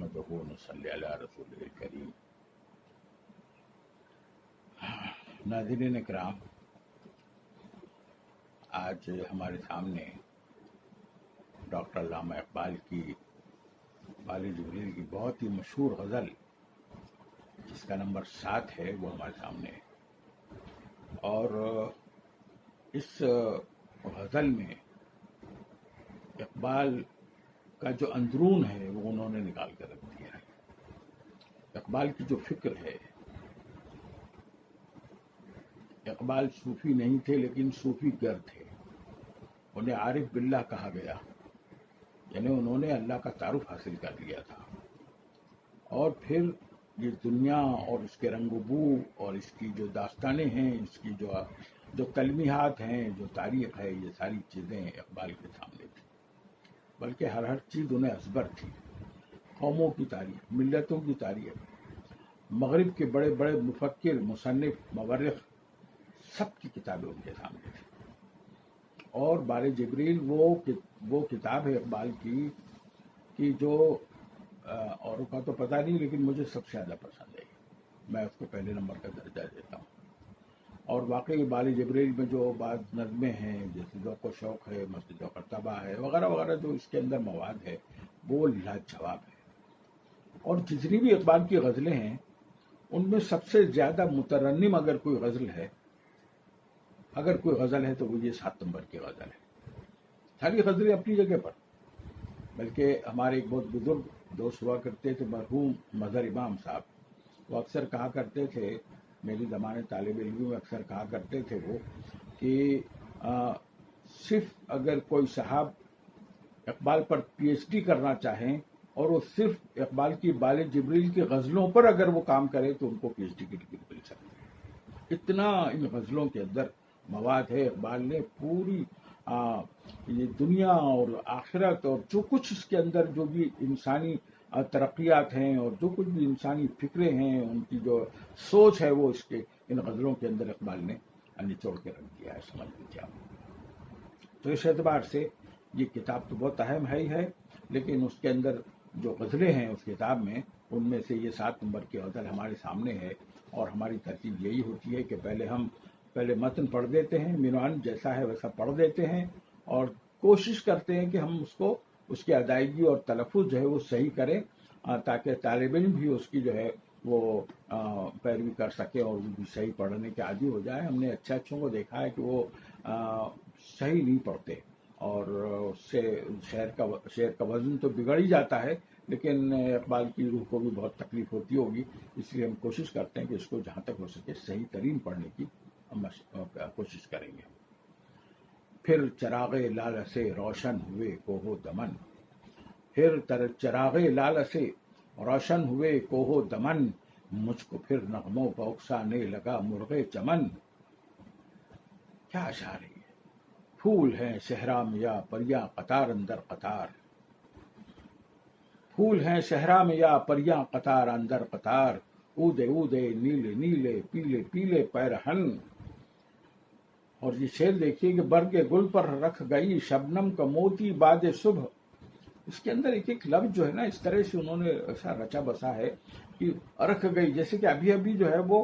نحمدہ ونصلی علی رسولہ الکریم۔ ناظرین کرام، آج ہمارے سامنے ڈاکٹر علامہ اقبال کی بال جبریل کی بہت ہی مشہور غزل جس کا نمبر 7 ہے وہ ہمارے سامنے ہے، اور اس غزل میں اقبال کا جو اندرون ہے وہ انہوں نے نکال کر رکھ دیا ہے۔ اقبال کی جو فکر ہے، اقبال صوفی نہیں تھے لیکن صوفی گر تھے، انہیں عارف باللہ کہا گیا، یعنی انہوں نے اللہ کا تعارف حاصل کر لیا تھا، اور پھر یہ دنیا اور اس کے رنگ و بو اور اس کی جو داستانیں ہیں، اس کی جو تلمیحات ہیں، جو تاریخ ہے، یہ ساری چیزیں اقبال کے سامنے تھی، بلکہ ہر چیز انہیں ازبر تھی۔ قوموں کی تاریخ، ملتوں کی تاریخ، مغرب کے بڑے بڑے مفکر، مصنف، مورخ، سب کی کتابیں ان کے سامنے تھیں، اور بال جبریل وہ کتاب ہے اقبال کی کہ جو اوروں کا تو پتہ نہیں لیکن مجھے سب سے زیادہ پسند ہے، میں اس کو پہلے نمبر کا درجہ دیتا ہوں۔ اور واقعی بال جبریل میں جو بعض نظمیں ہیں، جیسے ذوق و شوق ہے، مسجد و مرتبہ ہے، وغیرہ وغیرہ، جو اس کے اندر مواد ہے وہ لاجواب ہے۔ اور جتنی بھی اقبال کی غزلیں ہیں ان میں سب سے زیادہ مترنم اگر کوئی غزل ہے تو وہ یہ 7 نمبر کی غزل ہے۔ ساری غزلیں اپنی جگہ پر، بلکہ ہمارے ایک بہت بزرگ دوست ہوا کرتے تھے مرحوم مظہر امام صاحب، وہ اکثر کہا کرتے تھے، میری زمانے طالب علم میں اکثر کہا کرتے تھے وہ کہ صرف اگر کوئی صاحب اقبال پر پی ایچ ڈی کرنا چاہیں اور وہ صرف اقبال کی بال جبریل کی غزلوں پر اگر وہ کام کرے تو ان کو پی ایچ ڈی کی ڈگری مل سکتی ہے۔ اتنا ان غزلوں کے اندر مواد ہے۔ اقبال نے پوری یہ دنیا اور آخرت اور جو کچھ اس کے اندر جو بھی انسانی ترقیات ہیں اور جو کچھ بھی انسانی فکریں ہیں، ان کی جو سوچ ہے وہ اس کے ان غزلوں کے اندر اقبال نے نچوڑ کے رکھ دیا ہے، سمجھ لیجیے آپ۔ تو اس اعتبار سے یہ کتاب تو بہت اہم ہے ہی ہے، لیکن اس کے اندر جو غزلیں ہیں اس کتاب میں، ان میں سے یہ 7 نمبر کی غزل ہمارے سامنے ہے، اور ہماری ترتیب یہی ہوتی ہے کہ پہلے متن پڑھ دیتے ہیں، عنوان جیسا ہے ویسا پڑھ دیتے ہیں، اور کوشش کرتے ہیں کہ ہم اس کی ادائیگی اور تلفظ جو ہے وہ صحیح کریں، تاکہ طالب علم بھی اس کی جو ہے وہ پیروی کر سکے اور وہ بھی صحیح پڑھنے کے عادی ہو جائے۔ ہم نے اچھوں کو دیکھا ہے کہ وہ صحیح نہیں پڑھتے، اور اس سے شعر کا وزن تو بگڑ ہی جاتا ہے، لیکن اقبال کی روح کو بھی بہت تکلیف ہوتی ہوگی، اس لیے ہم کوشش کرتے ہیں کہ اس کو جہاں تک ہو سکے صحیح ترین پڑھنے کی کوشش کریں گے۔ پھر چراغ لال سے روشن ہوئے کوہ دمن، پھر چراغ لال سے روشن ہوئے کوہ دمن، مجھ کو پھر نغموں پہ اکسانے لگا مرغ چمن۔ کیا اشعار ہے! پھول ہیں صحرا میں یا پریاں قطار اندر قطار، پھول ہیں صحرا میں یا پریاں قطار اندر قطار، اودے اودے نیلے نیلے پیلے پیلے پیرہن۔ اور یہ شعر دیکھیے کہ برگ گل پر رکھ گئی شبنم کا موتی باد صبح، اس کے اندر ایک لفظ جو ہے نا اس طرح سے انہوں نے ایسا رچا بسا ہے کہ رکھ گئی، جیسے کہ ابھی جو ہے وہ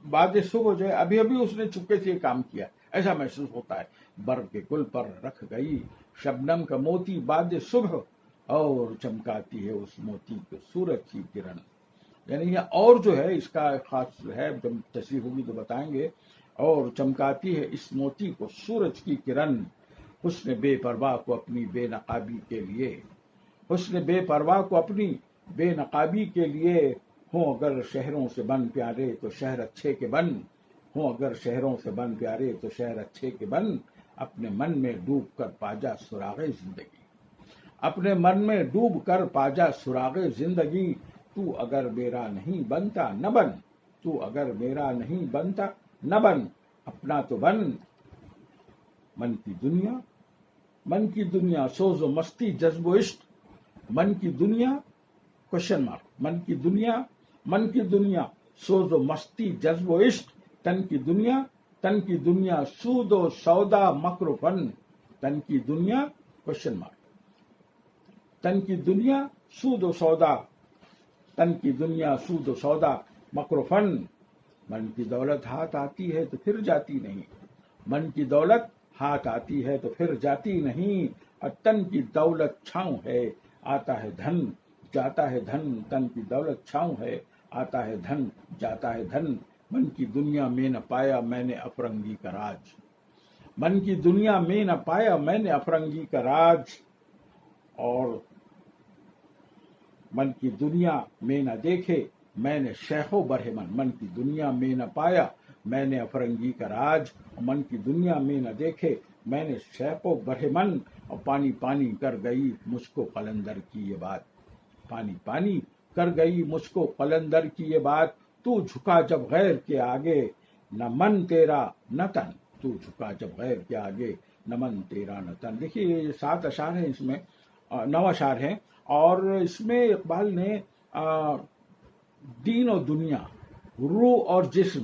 باد صبح جو ہے ابھی اس نے چپکے سے یہ کام کیا، ایسا محسوس ہوتا ہے۔ برگ گل پر رکھ گئی شبنم کا موتی باد صبح، اور چمکاتی ہے اس موتی کو سورج کی کرن۔ یعنی یہ اور جو ہے اس کا خاص ہے، جب تشریح ہوگی تو بتائیں گے۔ اور چمکاتی ہے اس موتی کو سورج کی کرن، حسن بے پرواہ کو اپنی بے نقابی کے لیے، حسن بے پرواہ کو اپنی بے نقابی کے لیے، ہوں اگر شہروں سے بن پیارے تو شہر اچھے کے بن، ہوں اگر شہروں سے بن پیارے تو شہر اچھے کے بن، اپنے من میں ڈوب کر پاجا سراغ زندگی، اپنے من میں ڈوب کر پاجا سراغ زندگی، تو اگر میرا نہیں بنتا نہ بن، تو اگر میرا نہیں بنتا نہ بن، اپنا تو بن۔ من کی دنیا سوز و مستی جذب و عشق، من کی دنیا کوشچن مارک، من کی دنیا سوز و مستی جذب و عشق، تن کی دنیا سود و سودا مکر و فن، تن کی دنیا کوشچن مارک۔ تن کی دنیا سود و سودا، تن کی دنیا سود و سودا مکر و فن، من کی دولت ہاتھ آتی ہے تو پھر جاتی نہیں، من کی دولت ہاتھ آتی ہے تو پھر جاتی نہیں، اور تن کی دولت چھاؤں ہے آتا ہے دھن جاتا ہے دھن، تن کی دولت چھاؤں ہے آتا ہے دھن جاتا ہے دھن، من کی دنیا میں نہ پایا میں نے افرنگی کا راج، من کی دنیا میں نہ پایا میں نے افرنگی کا راج، اور من کی دنیا میں نہ دیکھے میں نے شیخ و برہمن، من کی دنیا میں نہ پایا میں نے افرنگی کا راج، من کی دنیا میں نہ دیکھے میں نے شیخ و برہمن، اور پانی پانی کر گئی مجھ کو قلندر کی یہ بات، پانی پانی کر گئی مجھ کو قلندر کی یہ بات، تو جھکا جب غیر کے آگے نہ من تیرا نہ تن، تو جھکا جب غیر کے آگے نہ من تیرا نہ تن۔ دیکھیے یہ 7 اشعار ہیں، اس میں 9 اشعار ہیں، اور اس میں اقبال نے دین اور دنیا، روح اور جسم،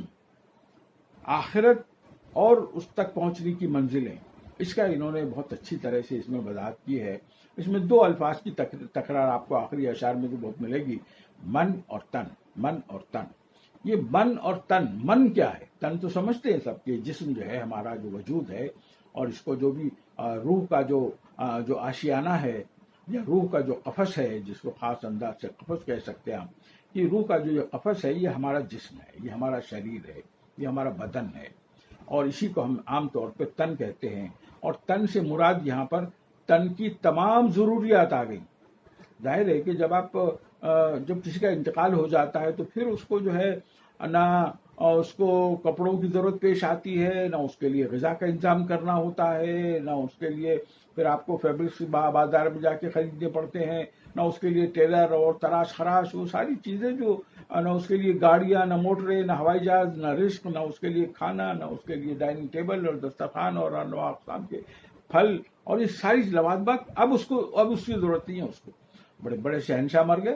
آخرت اور اس تک پہنچنے کی منزلیں، اس کا انہوں نے بہت اچھی طرح سے اس میں وضاحت کی ہے۔ اس میں 2 الفاظ کی تکرار آپ کو آخری اشعار میں تو بہت ملے گی، من اور تن، من اور تن۔ یہ من اور تن، من کیا ہے؟ تن تو سمجھتے ہیں سب کے، جسم جو ہے ہمارا جو وجود ہے، اور اس کو جو بھی روح کا جو آشیانہ ہے، یا روح کا جو قفس ہے، جس کو خاص انداز سے قفس کہہ سکتے ہیں ہم، کہ روح کا جو یہ قفس ہے یہ ہمارا جسم ہے، یہ ہمارا شریر ہے، یہ ہمارا بدن ہے، اور اسی کو ہم عام طور پہ تن کہتے ہیں، اور تن سے مراد یہاں پر تن کی تمام ضروریات آ گئی۔ ظاہر ہے کہ جب کسی کا انتقال ہو جاتا ہے تو پھر اس کو جو ہے نہ اس کو کپڑوں کی ضرورت پیش آتی ہے، نہ اس کے لیے غذا کا انتظام کرنا ہوتا ہے، نہ اس کے لیے پھر آپ کو فیبرکس بازار میں جا کے خریدنے پڑتے ہیں، نہ اس کے لیے ٹیلر اور تراش خراش، وہ ساری چیزیں جو نہ اس کے لیے گاڑیاں، نہ موٹریں، نہ ہوائی جہاز، نہ رزق، نہ اس کے لیے کھانا، نہ اس کے لیے ڈائننگ ٹیبل اور دسترخوان اور انواع اقسام کے پھل، اور یہ ساری لوازمات اب اس کی ضرورت نہیں ہے۔ اس کو بڑے بڑے شہنشاہ مر گئے،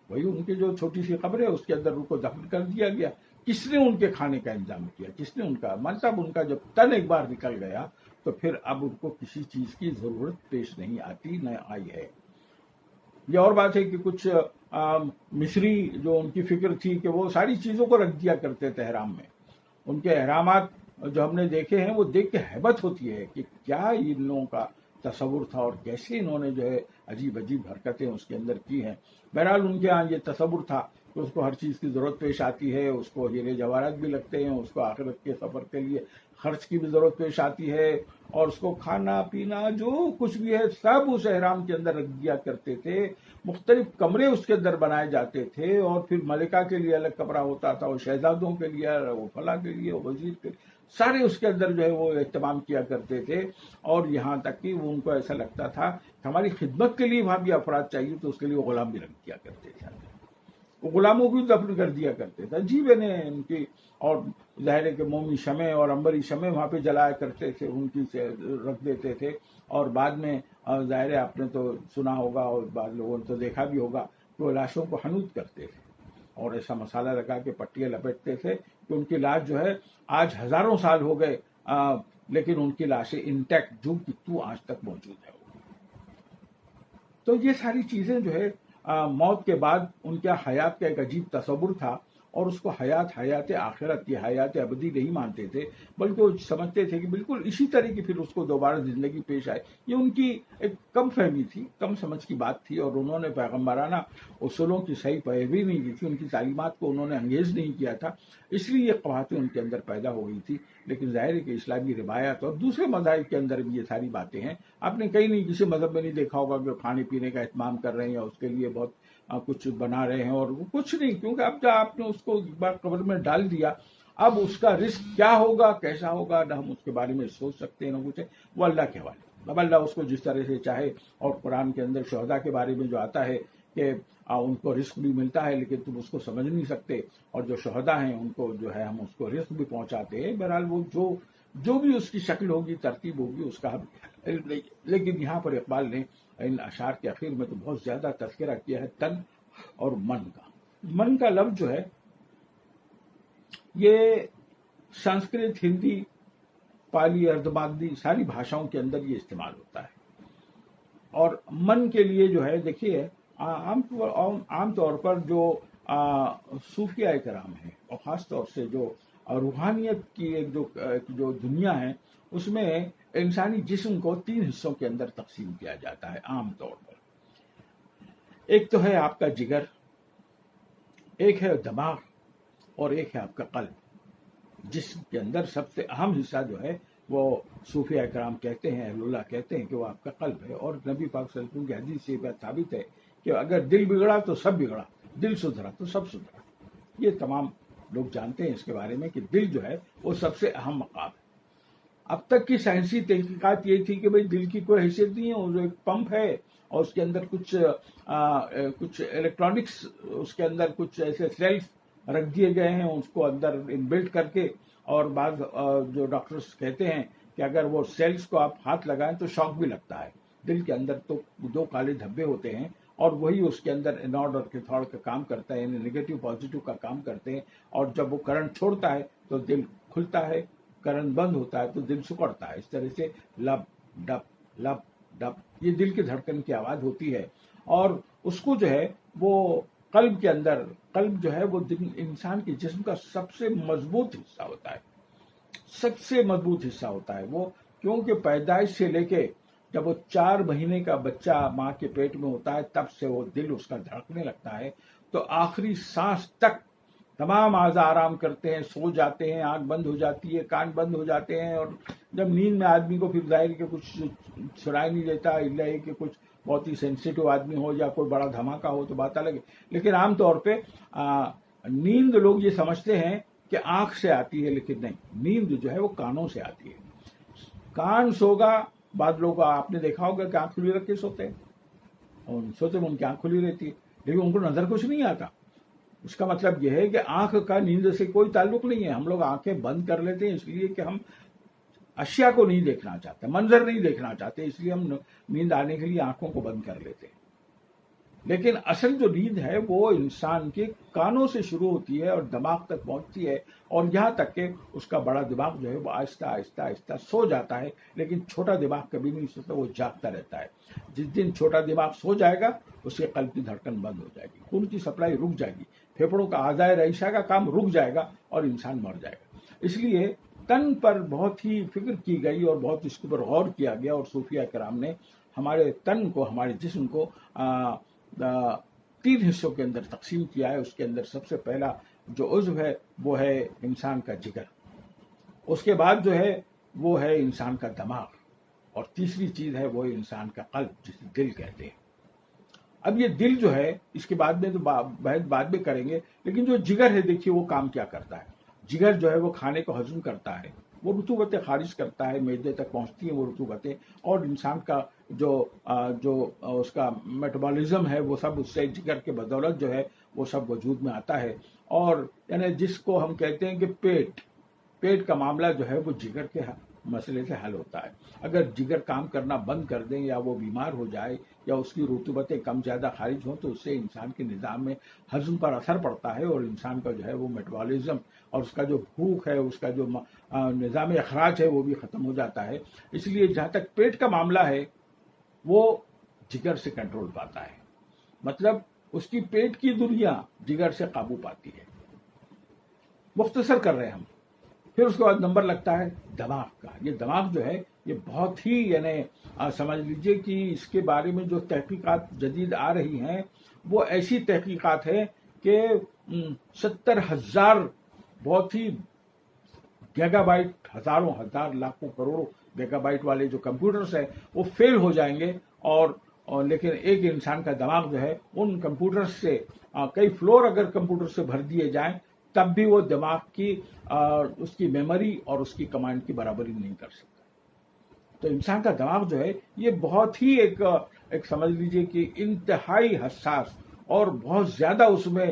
وہی ان کی جو چھوٹی سی قبر ہے اس کے اندر ان کو دفن کر دیا گیا، کس نے ان کے کھانے کا انتظام کیا؟ کس نے ان کا مطلب، ان کا جب تن ایک بار نکل گیا تو پھر اب ان کو کسی چیز کی ضرورت پیش نہیں آتی، نہ آئی ہے۔ یہ اور بات ہے کہ کچھ مصری جو ان کی فکر تھی کہ وہ ساری چیزوں کو رکھ دیا کرتے تھے احرام میں، ان کے احرامات جو ہم نے دیکھے ہیں وہ دیکھ کے حیبت ہوتی ہے کہ کیا ان لوگوں کا تصور تھا، اور کیسے انہوں نے جو ہے عجیب عجیب حرکتیں اس کے اندر کی ہیں۔ بہرحال ان کے ہاں یہ تصور تھا کہ اس کو ہر چیز کی ضرورت پیش آتی ہے، اس کو ہیرے جواہرات بھی لگتے ہیں، اس کو آخرت کے سفر کے لیے خرچ کی بھی ضرورت پیش آتی ہے، اور اس کو کھانا پینا جو کچھ بھی ہے سب اس احرام کے اندر رکھ دیا کرتے تھے۔ مختلف کمرے اس کے اندر بنائے جاتے تھے، اور پھر ملکہ کے لیے الگ کمرہ ہوتا تھا، اور شہزادوں کے لیے، وہ فلاں کے لیے، وزیر کے لیے، سارے اس کے اندر جو ہے وہ اہتمام کیا کرتے تھے، اور یہاں تک کہ ان کو ایسا لگتا تھا کہ ہماری خدمت کے لیے وہاں بھی افراد چاہیے تو اس کے لیے وہ غلام بھی رکھ دیا کرتے تھے، وہ غلاموں کو دفن کر دیا کرتے تھے۔ عجیب ہے ان کی، اور ظاہر ہے کہ مومی شمع اور انبری شمع وہاں پہ جلایا کرتے تھے، ان کی سے رکھ دیتے تھے، اور بعد میں ظاہر ہے آپ نے تو سنا ہوگا اور بعض لوگوں نے تو دیکھا بھی ہوگا کہ وہ لاشوں کو حنوط کرتے تھے، اور ایسا مسالہ لگا کے پٹیاں لپیٹتے تھے کہ ان کی لاش جو ہے آج ہزاروں سال ہو گئے لیکن ان کی لاشیں انٹیکٹ جو کہ تو آج تک موجود ہے۔ تو یہ ساری چیزیں جو ہے موت کے بعد ان کا حیات کا ایک عجیب تصور تھا، اور اس کو حیات آخرت کی حیات ابدی نہیں مانتے تھے، بلکہ وہ سمجھتے تھے کہ بالکل اسی طرح کی پھر اس کو دوبارہ زندگی پیش آئے۔ یہ ان کی ایک کم فہمی تھی، کم سمجھ کی بات تھی، اور انہوں نے پیغمبرانہ اصولوں کی صحیح پیروی نہیں کی تھی، ان کی تعلیمات کو انہوں نے انگیز نہیں کیا تھا، اس لیے یہ قباحتیں ان کے اندر پیدا ہو گئی تھی۔ لیکن ظاہر ہے کہ اسلامی روایات اور دوسرے مذاہب کے اندر بھی یہ ساری باتیں ہیں۔ آپ نے کہیں نہیں کسی مذہب میں نہیں دیکھا ہوگا کہ کھانے پینے کا اہتمام کر رہے ہیں یا اس کے لیے بہت کچھ بنا رہے ہیں، اور وہ کچھ نہیں، کیونکہ اب جب آپ نے اس کو ایک بار قبر میں ڈال دیا، اب اس کا رزق کیا ہوگا، کیسا ہوگا، نہ ہم اس کے بارے میں سوچ سکتے ہیں، نہ کچھ ہے، وہ اللہ کے حوالے۔ اب اللہ اس کو جس طرح سے چاہے، اور قرآن کے اندر شہداء کے بارے میں جو آتا ہے کہ ان کو رزق بھی ملتا ہے لیکن تم اس کو سمجھ نہیں سکتے، اور جو شہداء ہیں ان کو جو ہے ہم اس کو رزق بھی پہنچاتے ہیں۔ بہرحال وہ جو بھی اس کی شکل ہوگی، ترتیب ہوگی، اس کا علم نہیں۔ لیکن یہاں پر اقبال نے ان اشعار کے اخیر میں تو بہت زیادہ تذکرہ کیا ہے تن اور من کا۔ من کا لفظ جو ہے یہ سنسکرت، ہندی، پالی، اردو ماگدی ساری بھاشاؤں کے اندر یہ استعمال ہوتا ہے۔ اور من کے لیے جو ہے دیکھیے عام طور پر جو صوفیہ کرام ہیں اور خاص طور سے جو روحانیت کی جو دنیا ہے اس میں انسانی جسم کو 3 حصوں کے اندر تقسیم کیا جاتا ہے عام طور پر. ایک تو ہے آپ کا جگر، ایک ہے دماغ، اور ایک ہے آپ کا قلب. جسم کے اندر سب سے اہم حصہ جو ہے وہ صوفیہ کرام کہتے ہیں، اہل اللہ کہتے ہیں کہ وہ آپ کا قلب ہے. اور نبی پاک صلی اللہ علیہ وسلم کی حدیث سے بات ثابت ہے کہ اگر دل بگڑا تو سب بگڑا، دل سدھرا تو سب سدھرا. یہ تمام لوگ جانتے ہیں اس کے بارے میں کہ دل جو ہے وہ سب سے اہم مقام ہے. اب تک کی سائنسی تحقیقات یہ تھی کہ بھئی دل کی کوئی حیثیت نہیں ہے، وہ ایک پمپ ہے اور اس کے اندر کچھ الیکٹرانکس، اس کے اندر کچھ ایسے سیلز رکھ دیے گئے ہیں اس کو اندر انبلٹ کر کے. اور بعض جو ڈاکٹرز کہتے ہیں کہ اگر وہ سیلز کو آپ ہاتھ لگائیں تو شاک بھی لگتا ہے. دل کے اندر تو 2 کالے دھبے ہوتے ہیں اور وہی اس کے اندر انوڈ اور کیتھوڈ کا کام کرتا ہے، یعنی نیگیٹو پازیٹو کا کام کرتے ہیں. اور جب وہ کرنٹ چھوڑتا ہے تو دل کھلتا ہے، کرنٹ بند ہوتا ہے تو دل سکڑتا ہے. اس طرح سے لب ڈپ لب ڈپ یہ دل کی دھڑکن کی آواز ہوتی ہے. اور اس کو جو ہے وہ قلب کے اندر، قلب جو ہے وہ انسان کے جسم کا سب سے مضبوط حصہ ہوتا ہے، سب سے مضبوط حصہ ہوتا ہے وہ. کیونکہ پیدائش سے لے کے جب وہ 4 مہینے کا بچہ ماں کے پیٹ میں ہوتا ہے تب سے وہ دل اس کا دھڑکنے لگتا ہے تو آخری سانس تک تمام اعضاء آرام کرتے ہیں، سو جاتے ہیں، آنکھ بند ہو جاتی ہے، کان بند ہو جاتے ہیں. اور جب نیند میں آدمی کو پھر ظاہر کہ کچھ سنائی نہیں دیتا، الا یہ کہ کچھ بہت ہی سینسیٹیو آدمی ہو یا کوئی بڑا دھماکہ ہو تو بات الگ ہے. لیکن عام طور پہ نیند لوگ یہ سمجھتے ہیں کہ آنکھ سے آتی ہے، لیکن نہیں، نیند جو ہے وہ کانوں سے آتی ہے. کان سوگا. بعض لوگ آپ نے دیکھا ہوگا کہ آنکھ کھلی رکھ کے سوتے ہیں، اور سوتے میں ان کی آنکھ کھلی رہتی ہے لیکن ان کو نظر کچھ نہیں آتا. اس کا مطلب یہ ہے کہ آنکھ کا نیند سے کوئی تعلق نہیں ہے. ہم لوگ آنکھیں بند کر لیتے ہیں اس لیے کہ ہم اشیاء کو نہیں دیکھنا چاہتے، منظر نہیں دیکھنا چاہتے، اس لیے ہم نیند آنے کے لیے آنکھوں کو بند کر لیتے ہیں. لیکن اصل جو نیند ہے وہ انسان کے کانوں سے شروع ہوتی ہے اور دماغ تک پہنچتی ہے، اور یہاں تک کہ اس کا بڑا دماغ جو ہے وہ آہستہ آہستہ آہستہ سو جاتا ہے. لیکن چھوٹا دماغ کبھی نہیں سوتا، وہ جاگتا رہتا ہے. جس دن چھوٹا دماغ سو جائے گا اس کے قلب کی دھڑکن بند ہو جائے گی، خون کی سپلائی رک جائے گی، پھیپھڑوں کا اعضاء رئیسہ کا کام رک جائے گا اور انسان مر جائے گا. اس لیے تن پر بہت ہی فکر کی گئی اور بہت اس کے اوپر غور کیا گیا، اور صوفیہ کرام نے ہمارے تن کو، ہمارے جسم کو 3 حصوں کے اندر تقسیم کیا ہے. اس کے اندر سب سے پہلا جو عضو ہے وہ ہے انسان کا جگر، اس کے بعد جو ہے وہ ہے انسان کا دماغ، اور تیسری چیز ہے وہ انسان کا قلب جسے دل کہتے ہیں. اب یہ دل جو ہے اس کے بعد میں تو بحث بعد میں کریں گے، لیکن جو جگر ہے دیکھیے وہ کام کیا کرتا ہے. جگر جو ہے وہ کھانے کو ہضم کرتا ہے، وہ رطوبتیں خارج کرتا ہے، معدے تک پہنچتی ہیں وہ رطوبتیں، اور انسان کا جو اس کا میٹابولزم ہے وہ سب اس سے جگر کے بدولت جو ہے وہ سب وجود میں آتا ہے. اور یعنی جس کو ہم کہتے ہیں کہ پیٹ کا معاملہ جو ہے وہ جگر کے مسئلے سے حل ہوتا ہے. اگر جگر کام کرنا بند کر دیں یا وہ بیمار ہو جائے یا اس کی رطوبتیں کم زیادہ خارج ہوں تو اس سے انسان کے نظام میں ہضم پر اثر پڑتا ہے، اور انسان کا جو ہے وہ میٹابولزم اور اس کا جو بھوک ہے، اس کا جو نظام اخراج ہے وہ بھی ختم ہو جاتا ہے. اس لیے جہاں تک پیٹ کا معاملہ ہے وہ جگر سے کنٹرول پاتا ہے، مطلب اس کی پیٹ کی دنیا جگر سے قابو پاتی ہے. مختصر کر رہے ہیں ہم. پھر اس کے بعد نمبر لگتا ہے دماغ کا. یہ دماغ جو ہے یہ بہت ہی یعنی سمجھ لیجئے کہ اس کے بارے میں جو تحقیقات جدید آ رہی ہیں وہ ایسی تحقیقات ہے کہ 70,000 بہت ہی گیگا بائٹ، ہزاروں ہزار لاکھوں کروڑوں گیگا بائٹ والے جو کمپیوٹرز ہیں وہ فیل ہو جائیں گے. اور لیکن ایک انسان کا دماغ جو ہے ان کمپیوٹرز سے کئی فلور اگر کمپیوٹر سے بھر دیے جائیں تب بھی وہ دماغ کی اس کی میموری اور اس کی کمانڈ کی برابری نہیں کر سکتا. تو انسان کا دماغ جو ہے یہ بہت ہی ایک سمجھ لیجئے کہ انتہائی حساس اور بہت زیادہ اس میں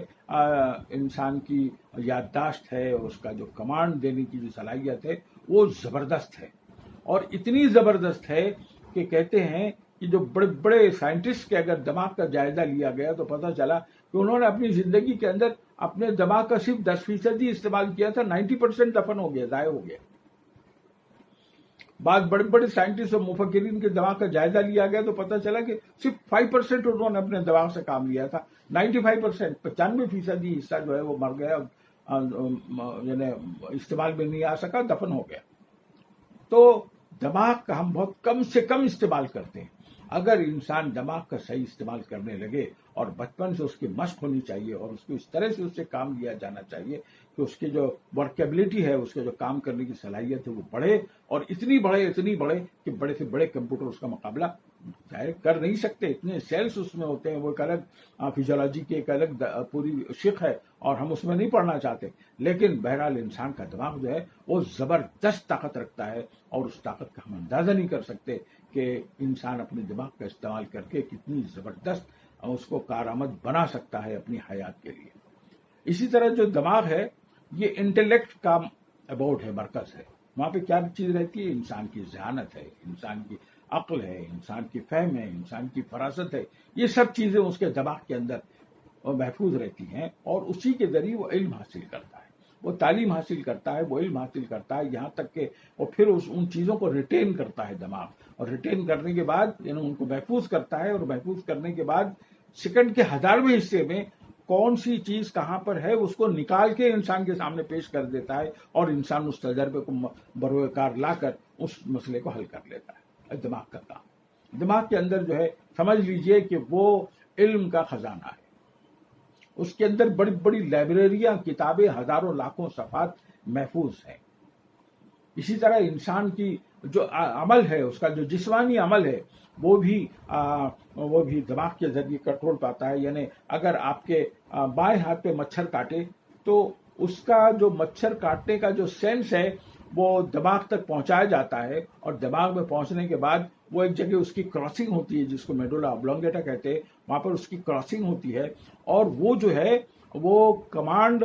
انسان کی یادداشت ہے، اور اس کا جو کمانڈ دینے کی جو صلاحیت ہے وہ زبردست ہے. اور اتنی زبردست ہے کہ کہتے ہیں کہ جو بڑے بڑے سائنٹسٹ کے اگر دماغ کا جائزہ لیا گیا تو پتہ چلا کہ انہوں نے اپنی زندگی کے اندر اپنے دماغ کا صرف 10% ہی استعمال کیا تھا، 90% دفن ہو گیا، ضائع ہو گیا. بعد بڑے بڑے سائنٹسٹ اور مفکرین کے دماغ کا جائزہ لیا گیا تو پتہ چلا کہ صرف 5% انہوں نے اپنے دماغ سے کام لیا تھا. 95%، 95% حصہ جو ہے وہ مر گیا، یعنی استعمال میں نہیں آ سکا، دفن ہو گیا. تو دماغ کا ہم بہت کم سے کم استعمال کرتے ہیں. اگر انسان دماغ کا صحیح استعمال کرنے لگے اور بچپن سے اس کی مشق ہونی چاہیے اور اس کو اس طرح سے اس سے کام لیا جانا چاہیے کہ اس کی جو ورکیبلٹی ہے، اس کے جو کام کرنے کی صلاحیت ہے وہ بڑھے، اور اتنی بڑھے کہ بڑے سے بڑے کمپیوٹر اس کا مقابلہ ظاہر کر نہیں سکتے. اتنے سیلز اس میں ہوتے ہیں، وہ ایک الگ فزیولوجی کی ایک الگ پوری شق ہے اور ہم اس میں نہیں پڑھنا چاہتے. لیکن بہرحال انسان کا دماغ جو ہے وہ زبردست طاقت رکھتا ہے، اور اس طاقت کا ہم اندازہ نہیں کر سکتے کہ انسان اپنے دماغ کا استعمال کر کے کتنی زبردست اس کو کارآمد بنا سکتا ہے اپنی حیات کے لیے. اسی طرح جو دماغ ہے یہ انٹلیکٹ کا ابورڈ ہے، مرکز ہے. وہاں پہ کیا چیز رہتی ہے؟ انسان کی ذہانت ہے، انسان کی عقل ہے، انسان کی فہم ہے، انسان کی فراست ہے. یہ سب چیزیں اس کے دماغ کے اندر محفوظ رہتی ہیں، اور اسی کے ذریعے وہ علم حاصل کرتا ہے، وہ تعلیم حاصل کرتا ہے، وہ علم حاصل کرتا ہے، یہاں تک کہ وہ پھر ان چیزوں کو ریٹین کرتا ہے دماغ. اور ریٹین کرنے کے بعد یعنی ان کو محفوظ کرتا ہے، اور محفوظ کرنے کے بعد سیکنڈ کے 1000ویں حصے میں کون سی چیز کہاں پر ہے اس کو نکال کے انسان کے سامنے پیش کر دیتا ہے، اور انسان اس تجربے کو بروئے کار لا کر اس مسئلے کو حل کر لیتا ہے. دماغ کا کام، دماغ کے اندر جو ہے سمجھ لیجئے کہ وہ علم کا خزانہ ہے. اس کے اندر بڑی بڑی لائبریریاں، کتابیں، ہزاروں لاکھوں صفحات محفوظ ہیں. اسی طرح انسان کی جو عمل ہے، اس کا جو جسمانی عمل ہے وہ بھی دماغ کے ذریعے کنٹرول پاتا ہے. یعنی اگر آپ کے بائیں ہاتھ پہ مچھر کاٹے تو اس کا جو مچھر کاٹنے کا جو سینس ہے وہ دماغ تک پہنچایا جاتا ہے، اور دماغ میں پہنچنے کے بعد وہ ایک جگہ اس کی کراسنگ ہوتی ہے جس کو میڈولا اوبلونگیٹا کہتے ہیں، وہاں پر اس کی کراسنگ ہوتی ہے، اور وہ جو ہے وہ کمانڈ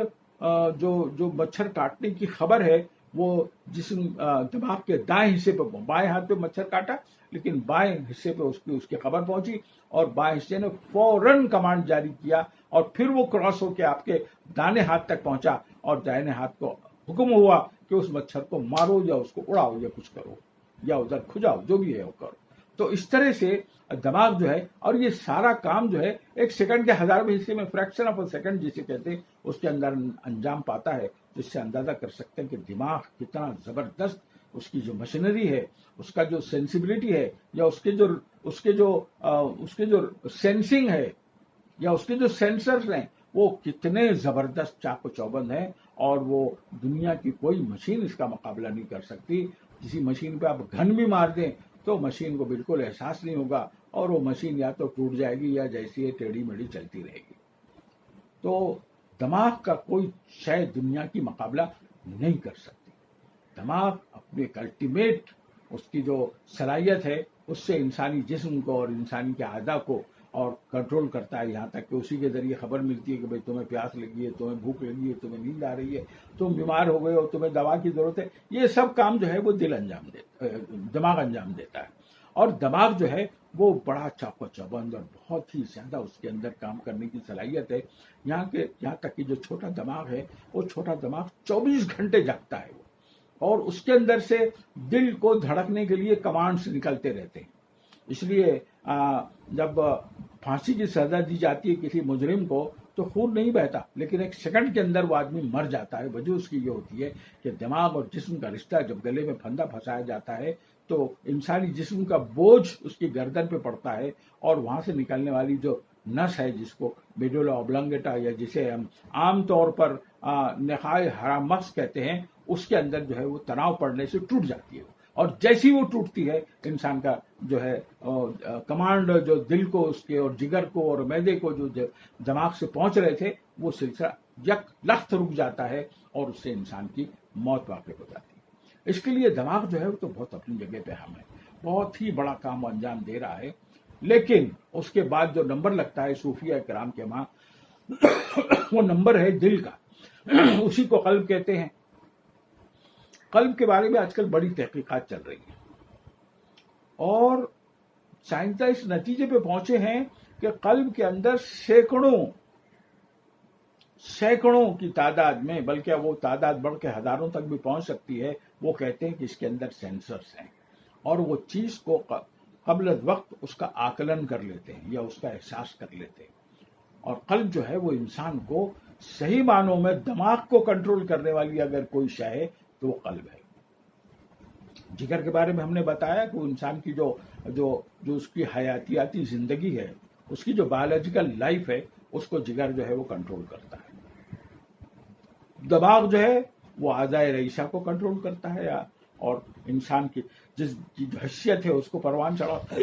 جو مچھر کاٹنے کی خبر ہے وہ جسم دماغ کے دائیں حصے پہ، بائیں ہاتھ پہ مچھر کاٹا لیکن بائیں حصے پہ اس کی خبر پہنچی، اور بائیں حصے نے فوراً کمانڈ جاری کیا، اور پھر وہ کراس ہو کے آپ کے دانے ہاتھ تک پہنچا، اور دائنے ہاتھ کو حکم ہوا کہ اس مچھر کو مارو یا اس کو اڑاؤ یا کچھ کرو یا ادھر کھجاؤ، جو بھی ہے وہ کرو. تو اس طرح سے دماغ جو ہے، اور یہ سارا کام جو ہے ایک سیکنڈ کے 1000ویں حصے میں، فریکشن آف اے سیکنڈ جسے کہتے ہیں، اس کے اندر انجام پاتا ہے. جس سے اندازہ کر سکتے ہیں کہ دماغ کتنا زبردست، اس کی جو مشینری ہے، اس کا جو سینسیبلٹی ہے، یا اس کے جو سینسنگ ہے، یا اس کے جو سینسرز ہیں وہ کتنے زبردست چاق و چوبند ہیں، اور وہ دنیا کی کوئی مشین اس کا مقابلہ نہیں کر سکتی. کسی مشین پہ آپ گھن بھی مار دیں تو مشین کو بالکل احساس نہیں ہوگا، اور وہ مشین یا تو ٹوٹ جائے گی یا جیسی ہے ٹیڑھی میڑھی چلتی رہے گی. تو دماغ کا کوئی شے دنیا کی مقابلہ نہیں کر سکتی. دماغ اپنے الٹیمیٹ اس کی جو صلاحیت ہے اس سے انسانی جسم کو اور انسانی کے اعضاء کو اور کنٹرول کرتا ہے، یہاں تک کہ اسی کے ذریعے خبر ملتی ہے کہ بھئی تمہیں پیاس لگی ہے، تمہیں بھوک لگی ہے، تمہیں نیند آ رہی ہے، تم بیمار ہو گئے ہو، تمہیں دوا کی ضرورت ہے. یہ سب کام جو ہے وہ دماغ انجام دیتا ہے. اور دماغ جو ہے وہ بڑا چاق و چوبند اور بہت ہی زیادہ اس کے اندر کام کرنے کی صلاحیت ہے. یہاں تک کہ جو چھوٹا دماغ ہے وہ چھوٹا دماغ 24 گھنٹے جاگتا ہے، اور اس کے اندر سے دل کو دھڑکنے کے لیے کمانڈز نکلتے رہتے ہیں. اس لیے جب پھانسی کی سزا دی جاتی ہے کسی مجرم کو تو خون نہیں بہتا، لیکن ایک سیکنڈ کے اندر وہ آدمی مر جاتا ہے. وجہ اس کی یہ ہوتی ہے کہ دماغ اور جسم کا رشتہ جب گلے میں پھندا پھنسایا جاتا ہے تو انسانی جسم کا بوجھ اس کی گردن پہ پڑتا ہے، اور وہاں سے نکلنے والی جو نس ہے جس کو میڈولا اوبلونگیٹا یا جسے ہم عام طور پر نخاع حرام مغز کہتے ہیں، اس کے اندر جو ہے وہ تناؤ پڑنے سے ٹوٹ جاتی ہے. اور جیسی وہ ٹوٹتی ہے انسان کا جو ہے کمانڈ جو دل کو، اس کے اور جگر کو اور معدے کو جو دماغ سے پہنچ رہے تھے وہ سلسلہ یک لخت رک جاتا ہے، اور اس سے انسان کی موت واقع ہو جاتی ہے. اس کے لیے دماغ جو ہے وہ تو بہت اپنی جگہ پہ اہم ہے، بہت ہی بڑا کام انجام دے رہا ہے. لیکن اس کے بعد جو نمبر لگتا ہے صوفیہ کرام کے وہاں وہ نمبر ہے دل کا. اسی کو قلب کہتے ہیں. قلب کے بارے میں آج کل بڑی تحقیقات چل رہی ہیں، اور سائنسداں اس نتیجے پہ پہنچے ہیں کہ قلب کے اندر سینکڑوں کی تعداد میں، بلکہ وہ تعداد بڑھ کے ہزاروں تک بھی پہنچ سکتی ہے، وہ کہتے ہیں کہ اس کے اندر سینسرز ہیں. اور وہ چیز کو قبل از وقت اس کا آکلن کر لیتے ہیں یا اس کا احساس کر لیتے ہیں. اور قلب جو ہے وہ انسان کو صحیح معنوں میں دماغ کو کنٹرول کرنے والی اگر کوئی شے ہے تو وہ قلب ہے. جگر کے بارے میں ہم نے بتایا کہ وہ انسان کی جو اس کی حیاتیاتی زندگی ہے، اس کی جو بایولوجیکل لائف ہے، اس کو جگر جو ہے وہ کنٹرول کرتا ہے. دماغ جو ہے وہ اعضائے رئیسہ کو کنٹرول کرتا ہے اور انسان کی جس جو حیثیت ہے اس کو پروان چڑھاتا ہے